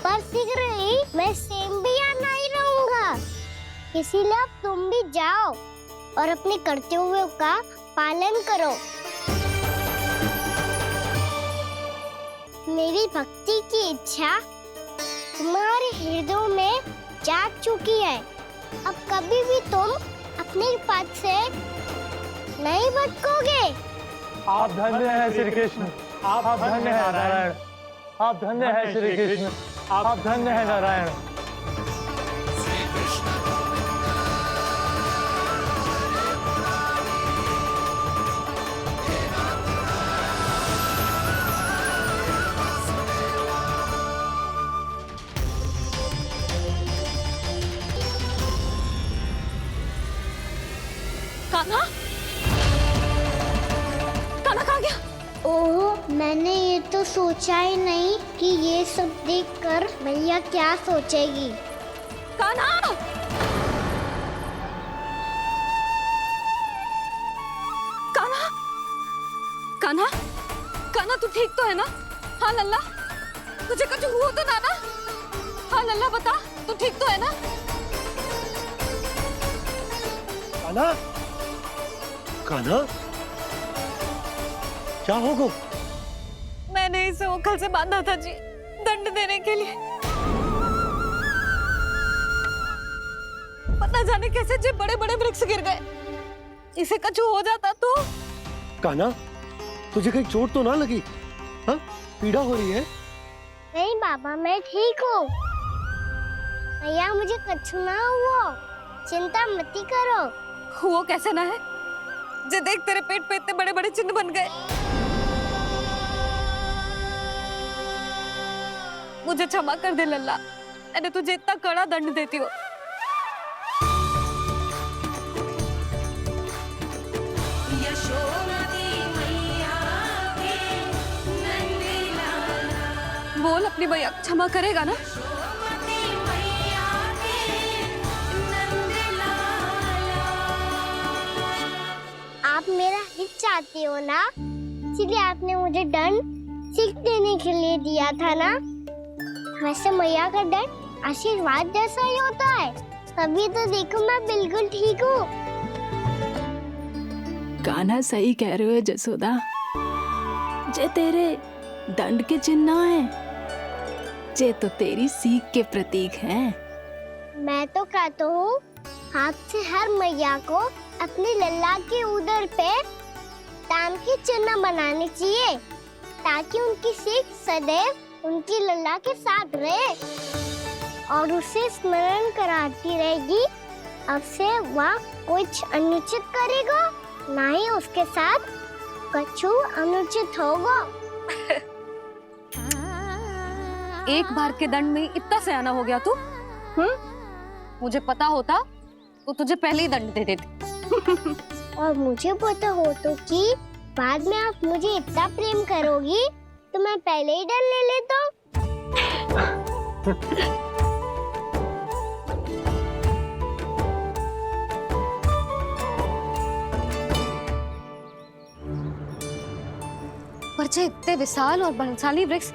पर शीघ्र ही इसीलिए अब तुम भी जाओ और अपने कर्तव्यों का पालन करो। मेरी भक्ति की इच्छा तुम्हारे हृदयों में जाग चुकी है। अब कभी भी तुम अपने पथ से नहीं भटकोगे। आप धन्य हैं श्री कृष्ण, आप धन्य हैं नारायण, आप धन्य हैं श्री कृष्ण, आप धन्य हैं नारायण। कान्हा, कान्हा कहाँ गया? ओह, मैंने ये तो सोचा ही नहीं कि ये सब देखकर मैया क्या सोचेगी। कान्हा! कान्हा! कान्हा! कान्हा तू ठीक तो है ना? हाँ लल्ला, तुझे कुछ हुआ तो ना ना? हाँ लल्ला बता, तू ठीक तो है ना? कान्हा, कान्हा, क्या होगा? मैंने इसे ओखल से बांधा था जी, दंड देने के लिए। पता जाने कैसे जी बड़े बड़े वृक्ष गिर गए। इसे कुछ हो जाता तो? कान्हा, तुझे कहीं चोट तो ना लगी? हाँ, पीड़ा हो रही है? नहीं बाबा, मैं ठीक हूँ। भैया मुझे कुछ ना हुआ, चिंता मत करो। वो कैसे ना है? जे देख तेरे पेट पे इतने बड़े बड़े चिन्ह बन गए। मुझे क्षमा कर दे लल्ला, मैंने तुझे इतना कड़ा दंड देती हो। बोल अपनी भैया क्षमा करेगा ना? आप मेरा हित चाहते हो ना, इसलिए आपने मुझे दंड सीख देने के लिए दिया था ना। वैसे मैया का दंड आशीर्वाद जैसा ही होता है, तभी तो देखो मैं बिल्कुल ठीक हूँ। कान्हा सही कह रहे हो जसोदा, जे तेरे दंड के चिन्ह है, जे तो तेरी सीख के प्रतीक हैं। मैं तो कहता हूँ हाथ से हर मैया को अपनी लल्ला के उदर पे ताम के चिन्ह बनाने चाहिए, ताकि उनकी सीख सदैव उनकी लल्ला के साथ रहे और उसे स्मरण कराती रहेगी। अब से वह कुछ अनुचित करेगा, ना ही उसके साथ कुछ अनुचित होगा। एक बार के दंड में इतना सयाना हो गया तू? मुझे पता होता तो तुझे पहले ही दंड दे देती। और मुझे पता हो तो कि बाद में आप मुझे इतना प्रेम करोगी तो मैं पहले ही दंड ले लेता। पर जे इतने विशाल और बलशाली वृक्ष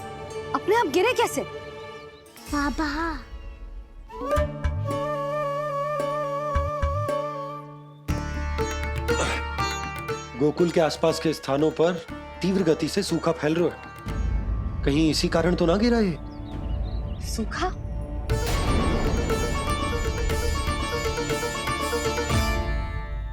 अपने आप गिरे कैसे? बाबा, गोकुल के आसपास के स्थानों पर तीव्र गति से सूखा फैल रहा है। कहीं इसी कारण तो ना गिरा ये? सूखा?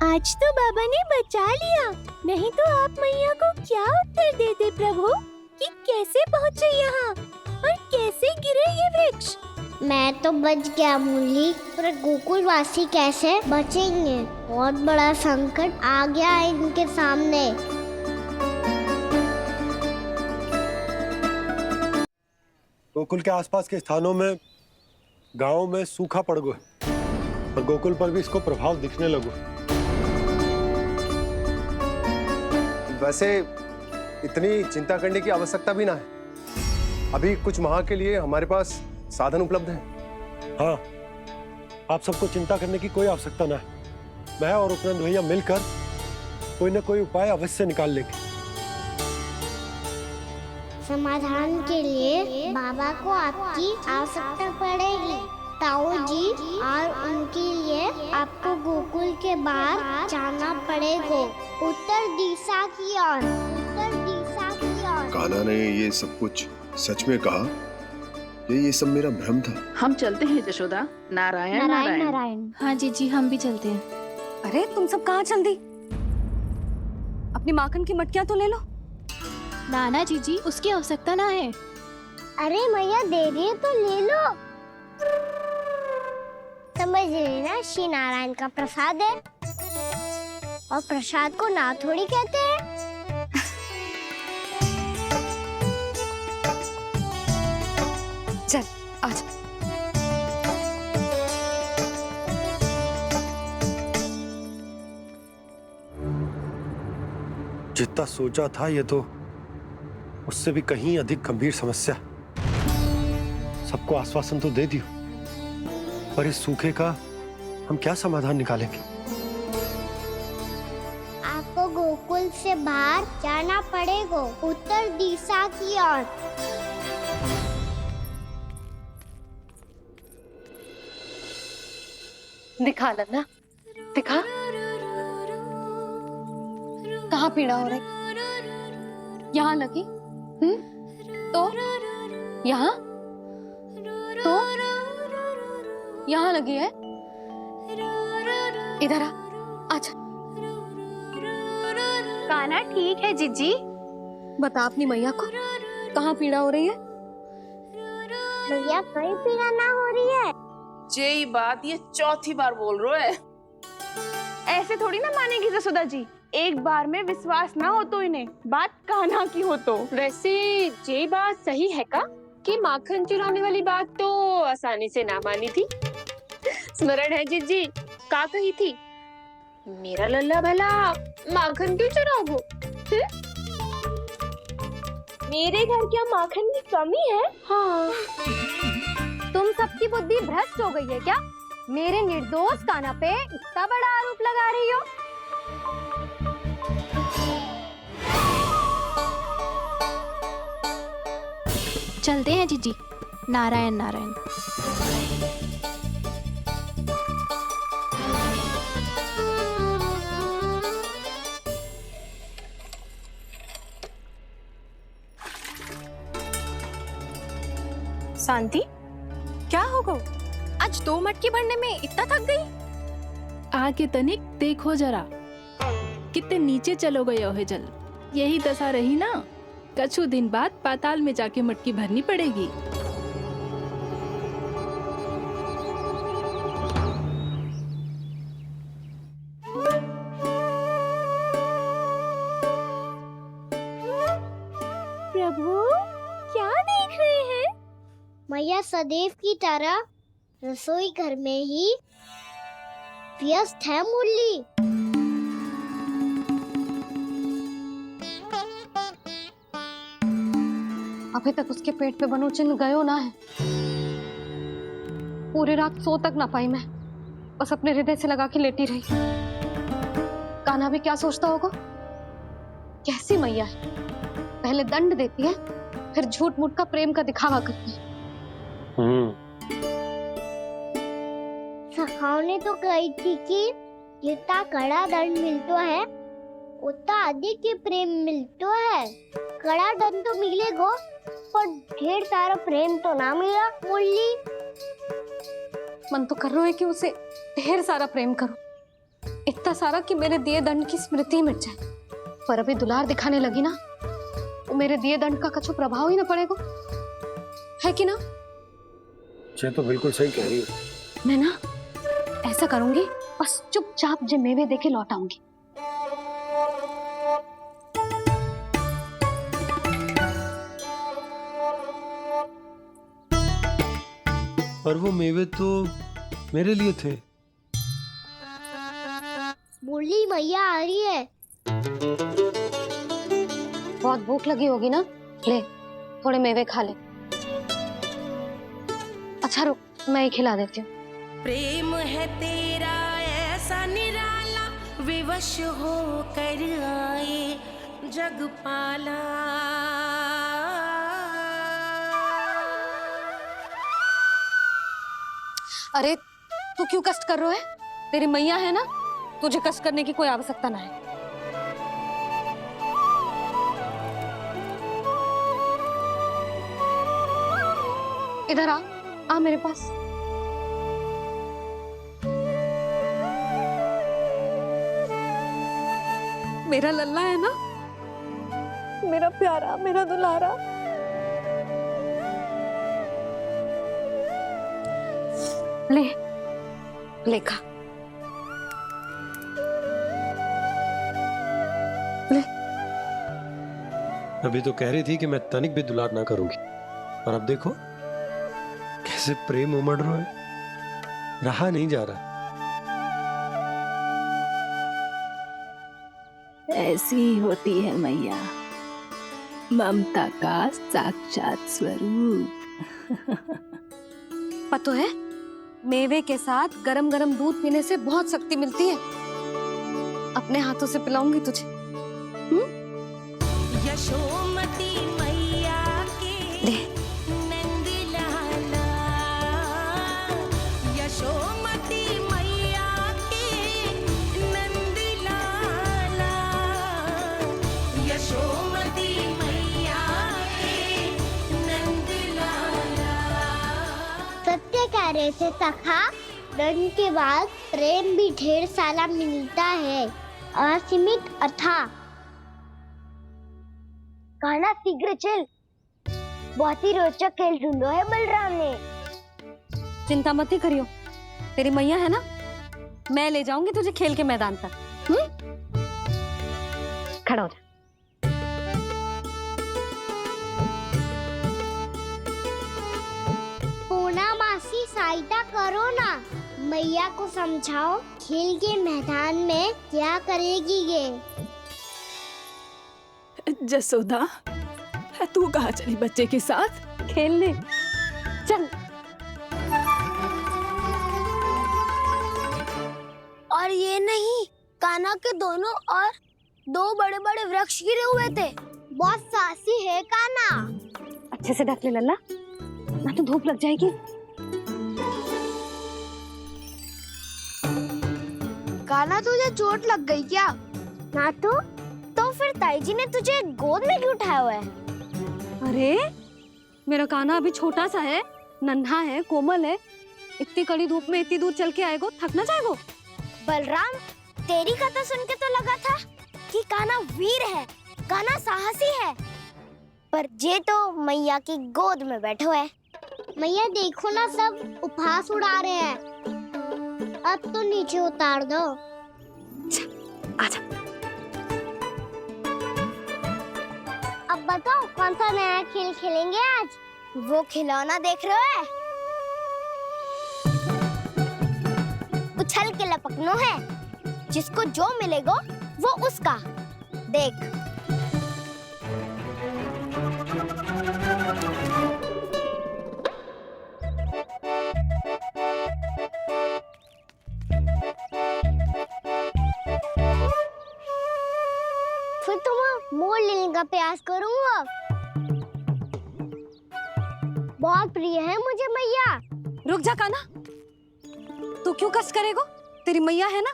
आज तो बाबा ने बचा लिया, नहीं तो आप मैया को क्या उत्तर देते प्रभु कि कैसे पहुँचे यहाँ और कैसे गिरे ये वृक्ष। मैं तो बच गया मुरली, पर गोकुल वासी कैसे बचेंगे? बहुत बड़ा संकट आ गया है इनके सामने। गोकुल के आसपास के स्थानों में, गांवों में सूखा पड़ गया और गोकुल पर भी इसको प्रभाव दिखने लगा। वैसे इतनी चिंता करने की आवश्यकता भी ना है। अभी कुछ माह के लिए हमारे पास साधन उपलब्ध है। हाँ, आप सबको चिंता करने की कोई आवश्यकता ना है। मैं और उपनंद भैया मिलकर कोई न कोई उपाय अवश्य निकाल लेंगे। समाधान के लिए बाबा को आपकी आवश्यकता पड़ेगी। ताऊ जी और उनके लिए आपको गोकुल के बाहर जाना पड़ेगा, उत्तर दिशा की ओर, उत्तर दिशा की ओर। कान्हा ने ये सब कुछ सच में कहा? ये सब मेरा भ्रम था? हम चलते हैं जशोदा। नारायण नारायण नारायण। हाँ जीजी, हम भी चलते हैं। अरे तुम सब कहाँ चल दी? अपनी माखन की मटकियां तो ले लो। नाना जीजी, उसकी आवश्यकता ना है। अरे मैया दे रही है तो ले लो। समझ रही ना, श्री नारायण का प्रसाद है और प्रसाद को ना थोड़ी कहते हैं। चल आज जितना सोचा था ये तो उससे भी कहीं अधिक गंभीर समस्या। सबको आश्वासन तो दे दियो, पर इस सूखे का हम क्या समाधान निकालेंगे? आपको गोकुल से बाहर जाना पड़ेगा, उत्तर दिशा की ओर। दिखा लल्ला, दिखा कहाँ पीड़ा हो रही? यहाँ लगी? तो यहाँ तो यहाँ लगी है? इधर आ, आजा। कान्हा ठीक है जीजी। बता अपनी मैया को कहाँ पीड़ा हो रही है? मैया कहीं पीड़ा ना हो रही है। ये बात ये चौथी बार बोल रहे है। ऐसे थोड़ी ना मानेगी जसोदा जी, एक बार में विश्वास ना हो तो इन्हें, बात कान्हा की हो तो। वैसे ये बात सही है का कि माखन चुराने वाली बात तो आसानी से ना मानी थी। स्मरण है जीजी का कही थी, मेरा लल्ला भला माखन क्यों चुराओगे? मेरे घर क्या माखन की कमी है? हाँ। तुम सबकी बुद्धि भ्रष्ट हो गई है क्या? मेरे निर्दोष कान्हा पे इतना बड़ा आरोप लगा रही हो? चलते हैं जीजी। नारायण नारायण। शांति, क्या हो गो? आज 2 मटकी भरने में इतना थक गई? आके तनिक देखो जरा, कितने नीचे चलो गए हो जल। यही दशा रही ना, कछु दिन बाद पाताल में जाके मटकी भरनी पड़ेगी। प्रभु क्या देख रहे हैं? मैया सदैव की तरह रसोई घर में ही व्यस्त है मुरली। अभी तक उसके पेट पे बनो चिन्ह गयो ना है। पूरी रात सो तक ना पाई मैं, बस अपने हृदय से लगा के लेटी रही। कान्हा भी क्या सोचता होगा? कैसी मैया है, पहले दंड देती है फिर झूठ मूठ का प्रेम का दिखावा करती है। सखाओ ने तो कही थी कि जितना कड़ा दंड मिलता है उतना अधिक ही प्रेम मिलता है। कड़ा दंड तो मिलेगा पर ढेर सारा प्रेम तो ना मिला मुरली। मन तो कर रहा है कि उसे ढेर सारा प्रेम करूं, इतना सारा कि मेरे दिए दंड की स्मृति मिट जाए। पर अभी दुलार दिखाने लगी ना, वो मेरे दिए दंड का कछु प्रभाव ही ना पड़ेगा, है कि ना? ये तो बिल्कुल सही कह रही हो। मैं ना ऐसा करूंगी, बस चुपचाप जे मेवे देके लौट आऊंगी। पर वो मेवे तो मेरे लिए थे। मुरली मैया आ रही है। बहुत भूख लगी होगी ना, ले थोड़े मेवे खा ले। अच्छा रुक, मैं ही खिला देती हूँ। प्रेम है तेरा ऐसा निराला, विवश हो कर आए जगपाला। अरे तू क्यों कष्ट कर रहा है? तेरी मैया है ना, तुझे कष्ट करने की कोई आवश्यकता ना है। इधर आ मेरे पास। मेरा लल्ला है ना, मेरा प्यारा, मेरा दुलारा। ले खा। ले। अभी तो कह रही थी कि मैं तनिक भी दुलार ना करूंगी, और अब देखो कैसे प्रेम उमड़ रहा है, रहा नहीं जा रहा। ऐसी ही होती है मैया, ममता का साक्षात स्वरूप। पता है, मेवे के साथ गरम गरम दूध पीने से बहुत शक्ति मिलती है। अपने हाथों से पिलाऊंगी तुझे। यशोमती मैया के नंद लाला, यशोमती मैया के नंद लाला, यशोमती मैया के नंद लाला। सत्य कह रहे थे सखा, धन के बाद प्रेम भी ढेर सारा मिलता है, असीमित अथाह। गाना शीघ्र चल, बहुत ही रोचक खेल ढूंढो है बलराम ने। चिंता मत ही करियो, तेरी मैया है ना, मैं ले जाऊंगी तुझे खेल के मैदान तक। खड़ा हो जा। पूना मासी सहायता करो ना, मैया को समझाओ खेल के मैदान में क्या करेगी ये। जसोदा, तू कहाँ चली बच्चे के साथ? खेलने चल। और ये नहीं, कान्हा के दोनों और दो बड़े बड़े वृक्ष गिरे हुए थे। बहुत साहसी है कान्हा। अच्छे से ढक ले लल्ला, ना तो धूप लग जाएगी। कान्हा, तुझे चोट लग गई क्या? ना तो फिर ताई जी ने तुझे गोद में क्यों उठाया हुआ है? अरे मेरा कान्हा अभी छोटा सा है, नन्हा है, कोमल है। इतनी कड़ी धूप में इतनी दूर चल के आएगो, थक ना जाएगो। बलराम, तेरी कथा सुन के तो लगा था कि कान्हा वीर है, कान्हा साहसी है, पर जे तो मैया की गोद में बैठो है। मैया देखो ना, सब उपहास उड़ा रहे हैं। अब तो नीचे उतार दो। आजा। अब बताओ कौन सा नया खेल खेलेंगे आज? वो खिलौना देख रहे हो? उछल के लपकनो है, जिसको जो मिलेगा वो उसका। देख। फिर तुम मोड़ लेने का प्रयास करूंगा। बहुत प्रिय है मुझे मैया। रुक जा कान्हा, तू क्यों कष्ट करेगो? तेरी मैया है ना।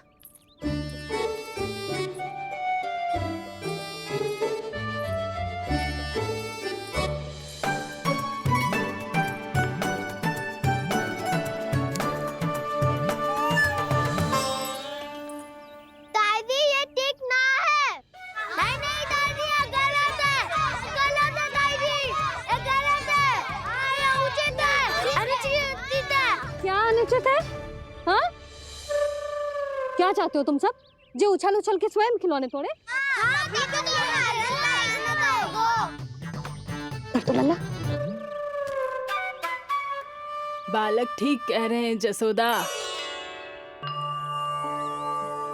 दादी, ये ठीक ना है। नहीं नहीं दादी, ये गलत है। गलत है दादी, ये गलत है। ये उचित है, अनुचित है। क्या अनुचित है? हाँ? क्या चाहते हो तुम सब? जो उछल उछल के स्वयं खिलौने तोड़े? तो लल्ला, बालक ठीक कह रहे हैं जसोदा।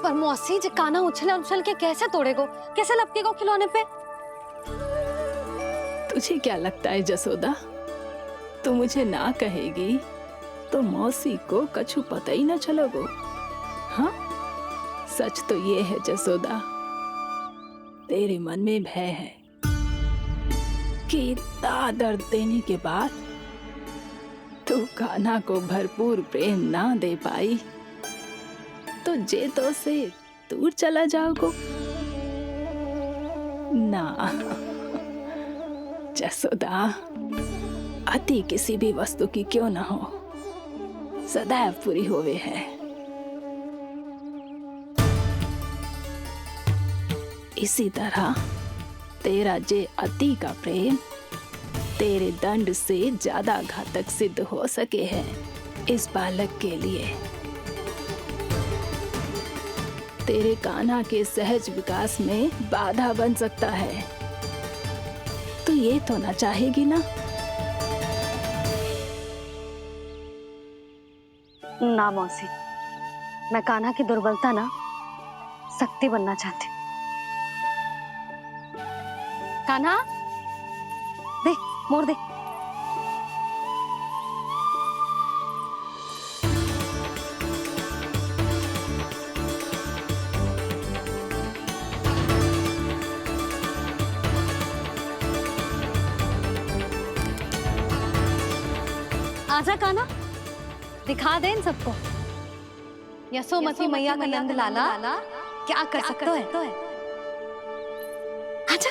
पर मौसी, जे कान्हा उछल उछल के कैसे तोड़ेगो, कैसे लपकेगो खिलौने पे? तुझे क्या लगता है जसोदा, तू मुझे ना कहेगी तो मौसी को कछु पता ही ना चलोगो? हाँ, सच तो ये है जसोदा, तेरे मन में भय है कि इतना दर्द देने के बाद तू कान्हा को भरपूर प्रेम ना दे पाई तो जेतो से दूर चला जाओगो ना। जसोदा, अति किसी भी वस्तु की क्यों ना हो, सदैव पूरी होवे है। इसी तरह तेरा जे अति का प्रेम तेरे दंड से ज्यादा घातक सिद्ध हो सके है इस बालक के लिए। तेरे कान्हा के सहज विकास में बाधा बन सकता है, तो ये तो ना चाहेगी ना? ना मौसी, मैं कान्हा की दुर्बलता ना शक्ति बनना चाहती। कान्हा, दे मोड़ दे। आजा कान्हा, दिखा दे इन सबको यशोमती मैया का नंद लाला क्या कर सकता है। आजा।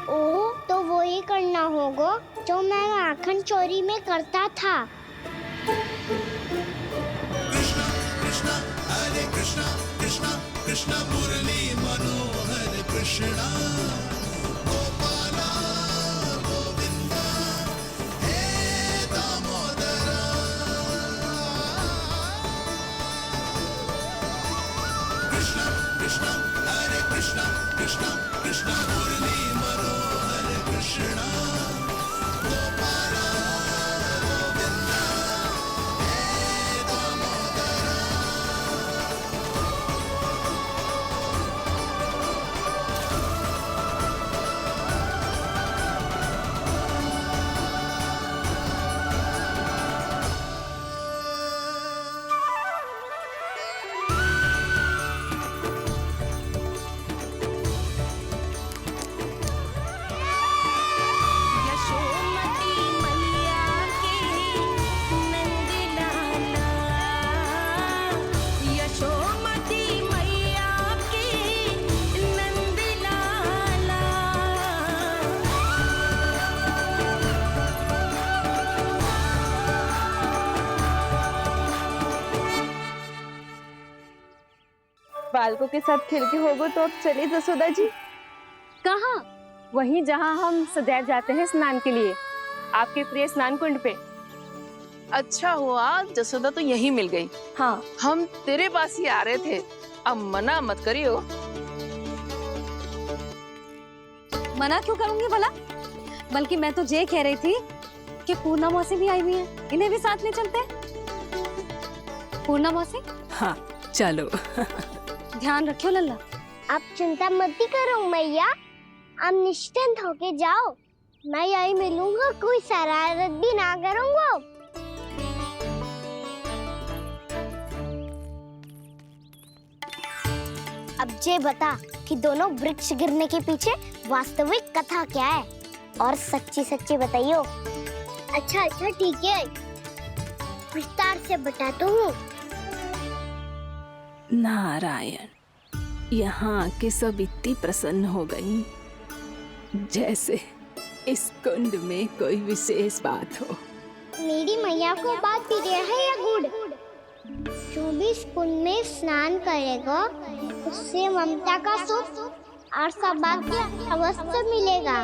ओ, तो वो ही करना होगा जो मैं माखन चोरी में करता था। कृष्णा हरे कृष्णा कृष्णा कृष्णा मुरली मनोहर कृष्णा गोपाला गोविंदा हे दामोदरा। कृष्णा कृष्णा हरे कृष्णा कृष्णा कृष्णा मुरली मनोहर कृष्णा गोपाला गोविंदा हे दामोदरा। यशोमती मैया के नंद लाला, यशोमती मैया के नंद लाला। बालकों के साथ खेल के होगो तो अब चलिए जसोदा जी। कहाँ? वहीं जहाँ हम सदैव जाते हैं स्नान के लिए, आपके प्रिय स्नान कुंड पे। अच्छा हुआ जसोदा तो यही मिल गई। हाँ, हम तेरे पास ही आ रहे थे, अब मना मत करियो। मना क्यों करूंगी भला? बल्कि मैं तो ये कह रही थी कि पूर्णा मौसी भी आई हुई है, इन्हें भी साथ ले चलते हैं। पूर्णा मौसी, हाँ चलो। ध्यान रखियो लल्ला। आप चिंता मत ही करो मैया, आप निश्चिंत होके जाओ, मैं यही मिलूंगा, कोई शरारत भी ना करूंगा। अब ये बता कि दोनों वृक्ष गिरने के पीछे वास्तविक कथा क्या है, और सच्ची सच्ची बताइयो। अच्छा अच्छा ठीक है, विस्तार से बताता हूँ। नारायण, यहाँ के सब इतनी प्रसन्न हो गई जैसे इस कुंड में कोई विशेष बात हो। मेरी मैया को बात प्रिय है या गुड़? जो भी इस कुंड में स्नान करेगा उससे ममता का सुख और सौभाग्य अवश्य मिलेगा।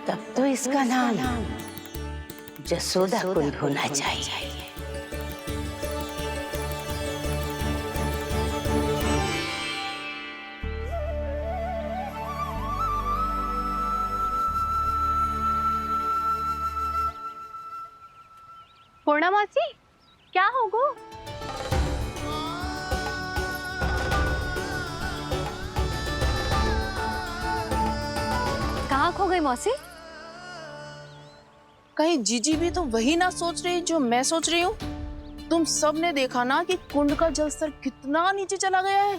तब तो इसका नाम जसोदा कुंड होना चाहिए। पूर्णा मौसी, क्या होगो? कहाँ खो गई मौसी? कहीं जीजी भी तो वही ना सोच रही जो मैं सोच रही हूँ? तुम सब ने देखा ना कि कुंड का जलस्तर कितना नीचे चला गया है।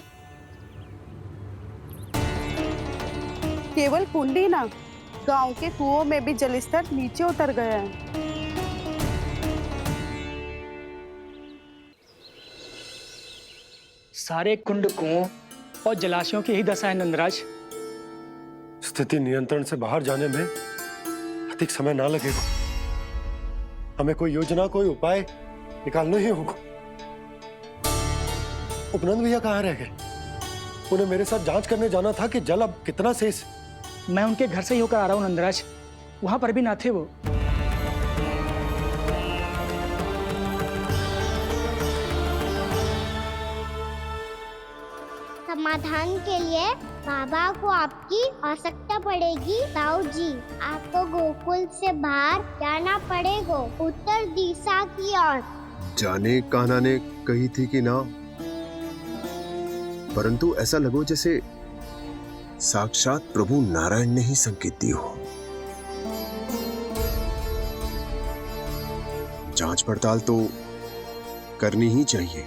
केवल कुंड ही ना, गांव के कुओं में भी जलस्तर नीचे उतर गया है। सारे कुंड कुओं और जलाशयों की ही दशा है नंदराज। स्थिति नियंत्रण से बाहर जाने में अधिक समय ना लगेगा। हमें कोई योजना, कोई उपाय निकालना ही होगा। उपनंद भैया कहाँ रह गए? उन्हें मेरे साथ जांच करने जाना था कि जल अब कितना शेष। मैं उनके घर से ही होकर आ रहा हूँ नंदराज, वहां पर भी ना थे वो। समाधान के लिए बाबा को आपकी आवश्यकता पड़ेगी। ताऊ जी, आपको गोकुल से बाहर जाना पड़ेगा, उत्तर दिशा की ओर। जाने कान्हा ने कही थी कि ना, परंतु ऐसा लगो जैसे साक्षात प्रभु नारायण ने ही संकेत दी हो। जांच पड़ताल तो करनी ही चाहिए।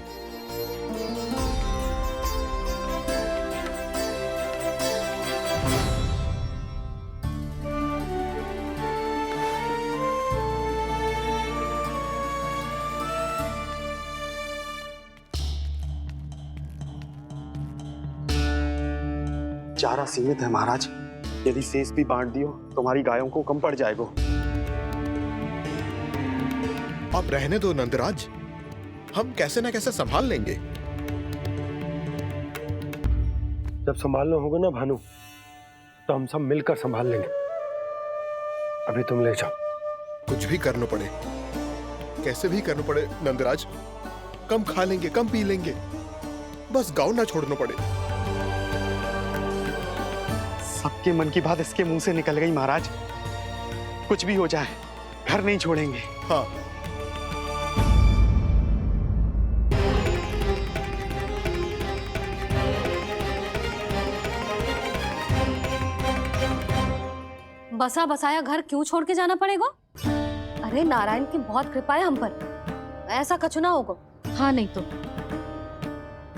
चारा सीमित है महाराज, यदि शेष भी बांट दियो तो हमारी गायों को कम पड़ जाएगा। अब रहने दो नंदराज, हम कैसे न कैसे संभाल लेंगे। जब संभालना होगा ना भानु, तो हम सब मिलकर संभाल लेंगे। अभी तुम ले जाओ। कुछ भी करना पड़े, कैसे भी करना पड़े नंदराज, कम खा लेंगे, कम पी लेंगे, बस गांव ना छोड़ना पड़े। सबके मन की बात इसके मुंह से निकल गई महाराज। कुछ भी हो जाए, घर नहीं छोड़ेंगे। हाँ। बसा बसाया घर क्यों छोड़ के जाना पड़ेगा? अरे नारायण की बहुत कृपा है हम पर, ऐसा कछु ना होगा। हाँ नहीं तो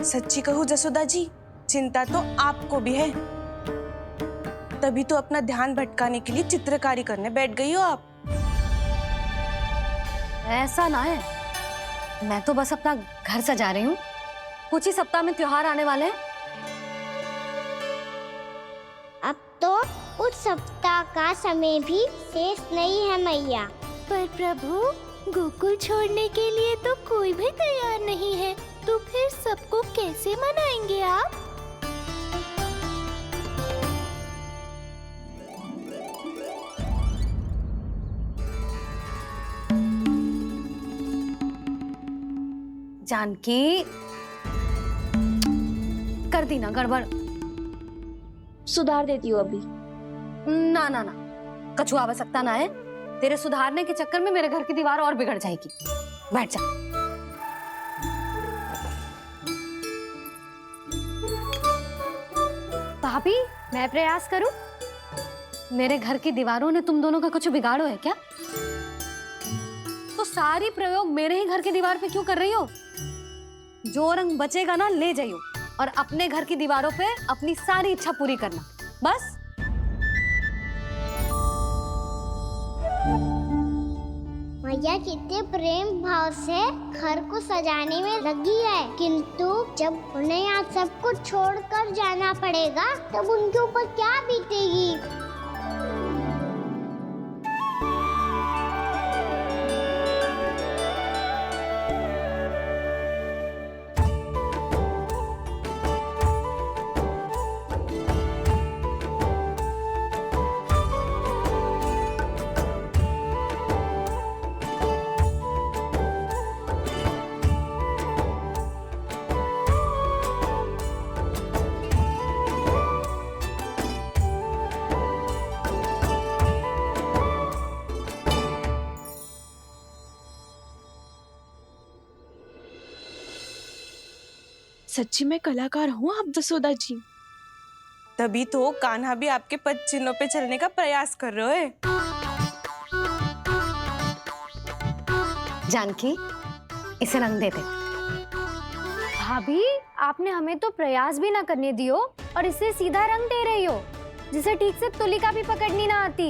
सच्ची कहूँ जसोदा जी, चिंता तो आपको भी है, तभी तो अपना ध्यान भटकाने के लिए चित्रकारी करने बैठ गई हो आप। ऐसा ना है, मैं तो बस अपना घर सजा रही हूँ। कुछ ही सप्ताह में त्योहार आने वाले हैं। अब तो कुछ सप्ताह का समय भी शेष नहीं है मैया। पर प्रभु, गोकुल छोड़ने के लिए तो कोई भी तैयार नहीं है, तो फिर सबको कैसे मनाएंगे आप? जानकी, कर दी ना गड़बड़। सुधार देती हूँ अभी। ना ना ना, कछु आवश्यकता ना है। तेरे सुधारने के चक्कर में मेरे घर की दीवार और बिगड़ जाएगी। बैठ जा। भाभी, मैं प्रयास करूं? मेरे घर की दीवारों ने तुम दोनों का कुछ बिगाड़ो है क्या? तो सारी प्रयोग मेरे ही घर की दीवार पे क्यों कर रही हो? जो रंग बचेगा ना ले जाइयो, और अपने घर की दीवारों पे अपनी सारी इच्छा पूरी करना, बस। मैया कितने प्रेम भाव से घर को सजाने में लगी है, किंतु जब उन्हें यहाँ सब कुछ छोड़कर जाना पड़ेगा तब उनके ऊपर क्या बीतेगी। सच्ची में कलाकार हूँ आप जसोदा जी, तभी तो कान्हा भी आपके पद चिन्हों पे चलने का प्रयास कर रहे है। जानकी, इसे रंग दे दे। भाभी, आपने हमें तो प्रयास भी ना करने दियो और इसे सीधा रंग दे रही हो, जिसे ठीक से तुलिका भी पकड़नी ना आती।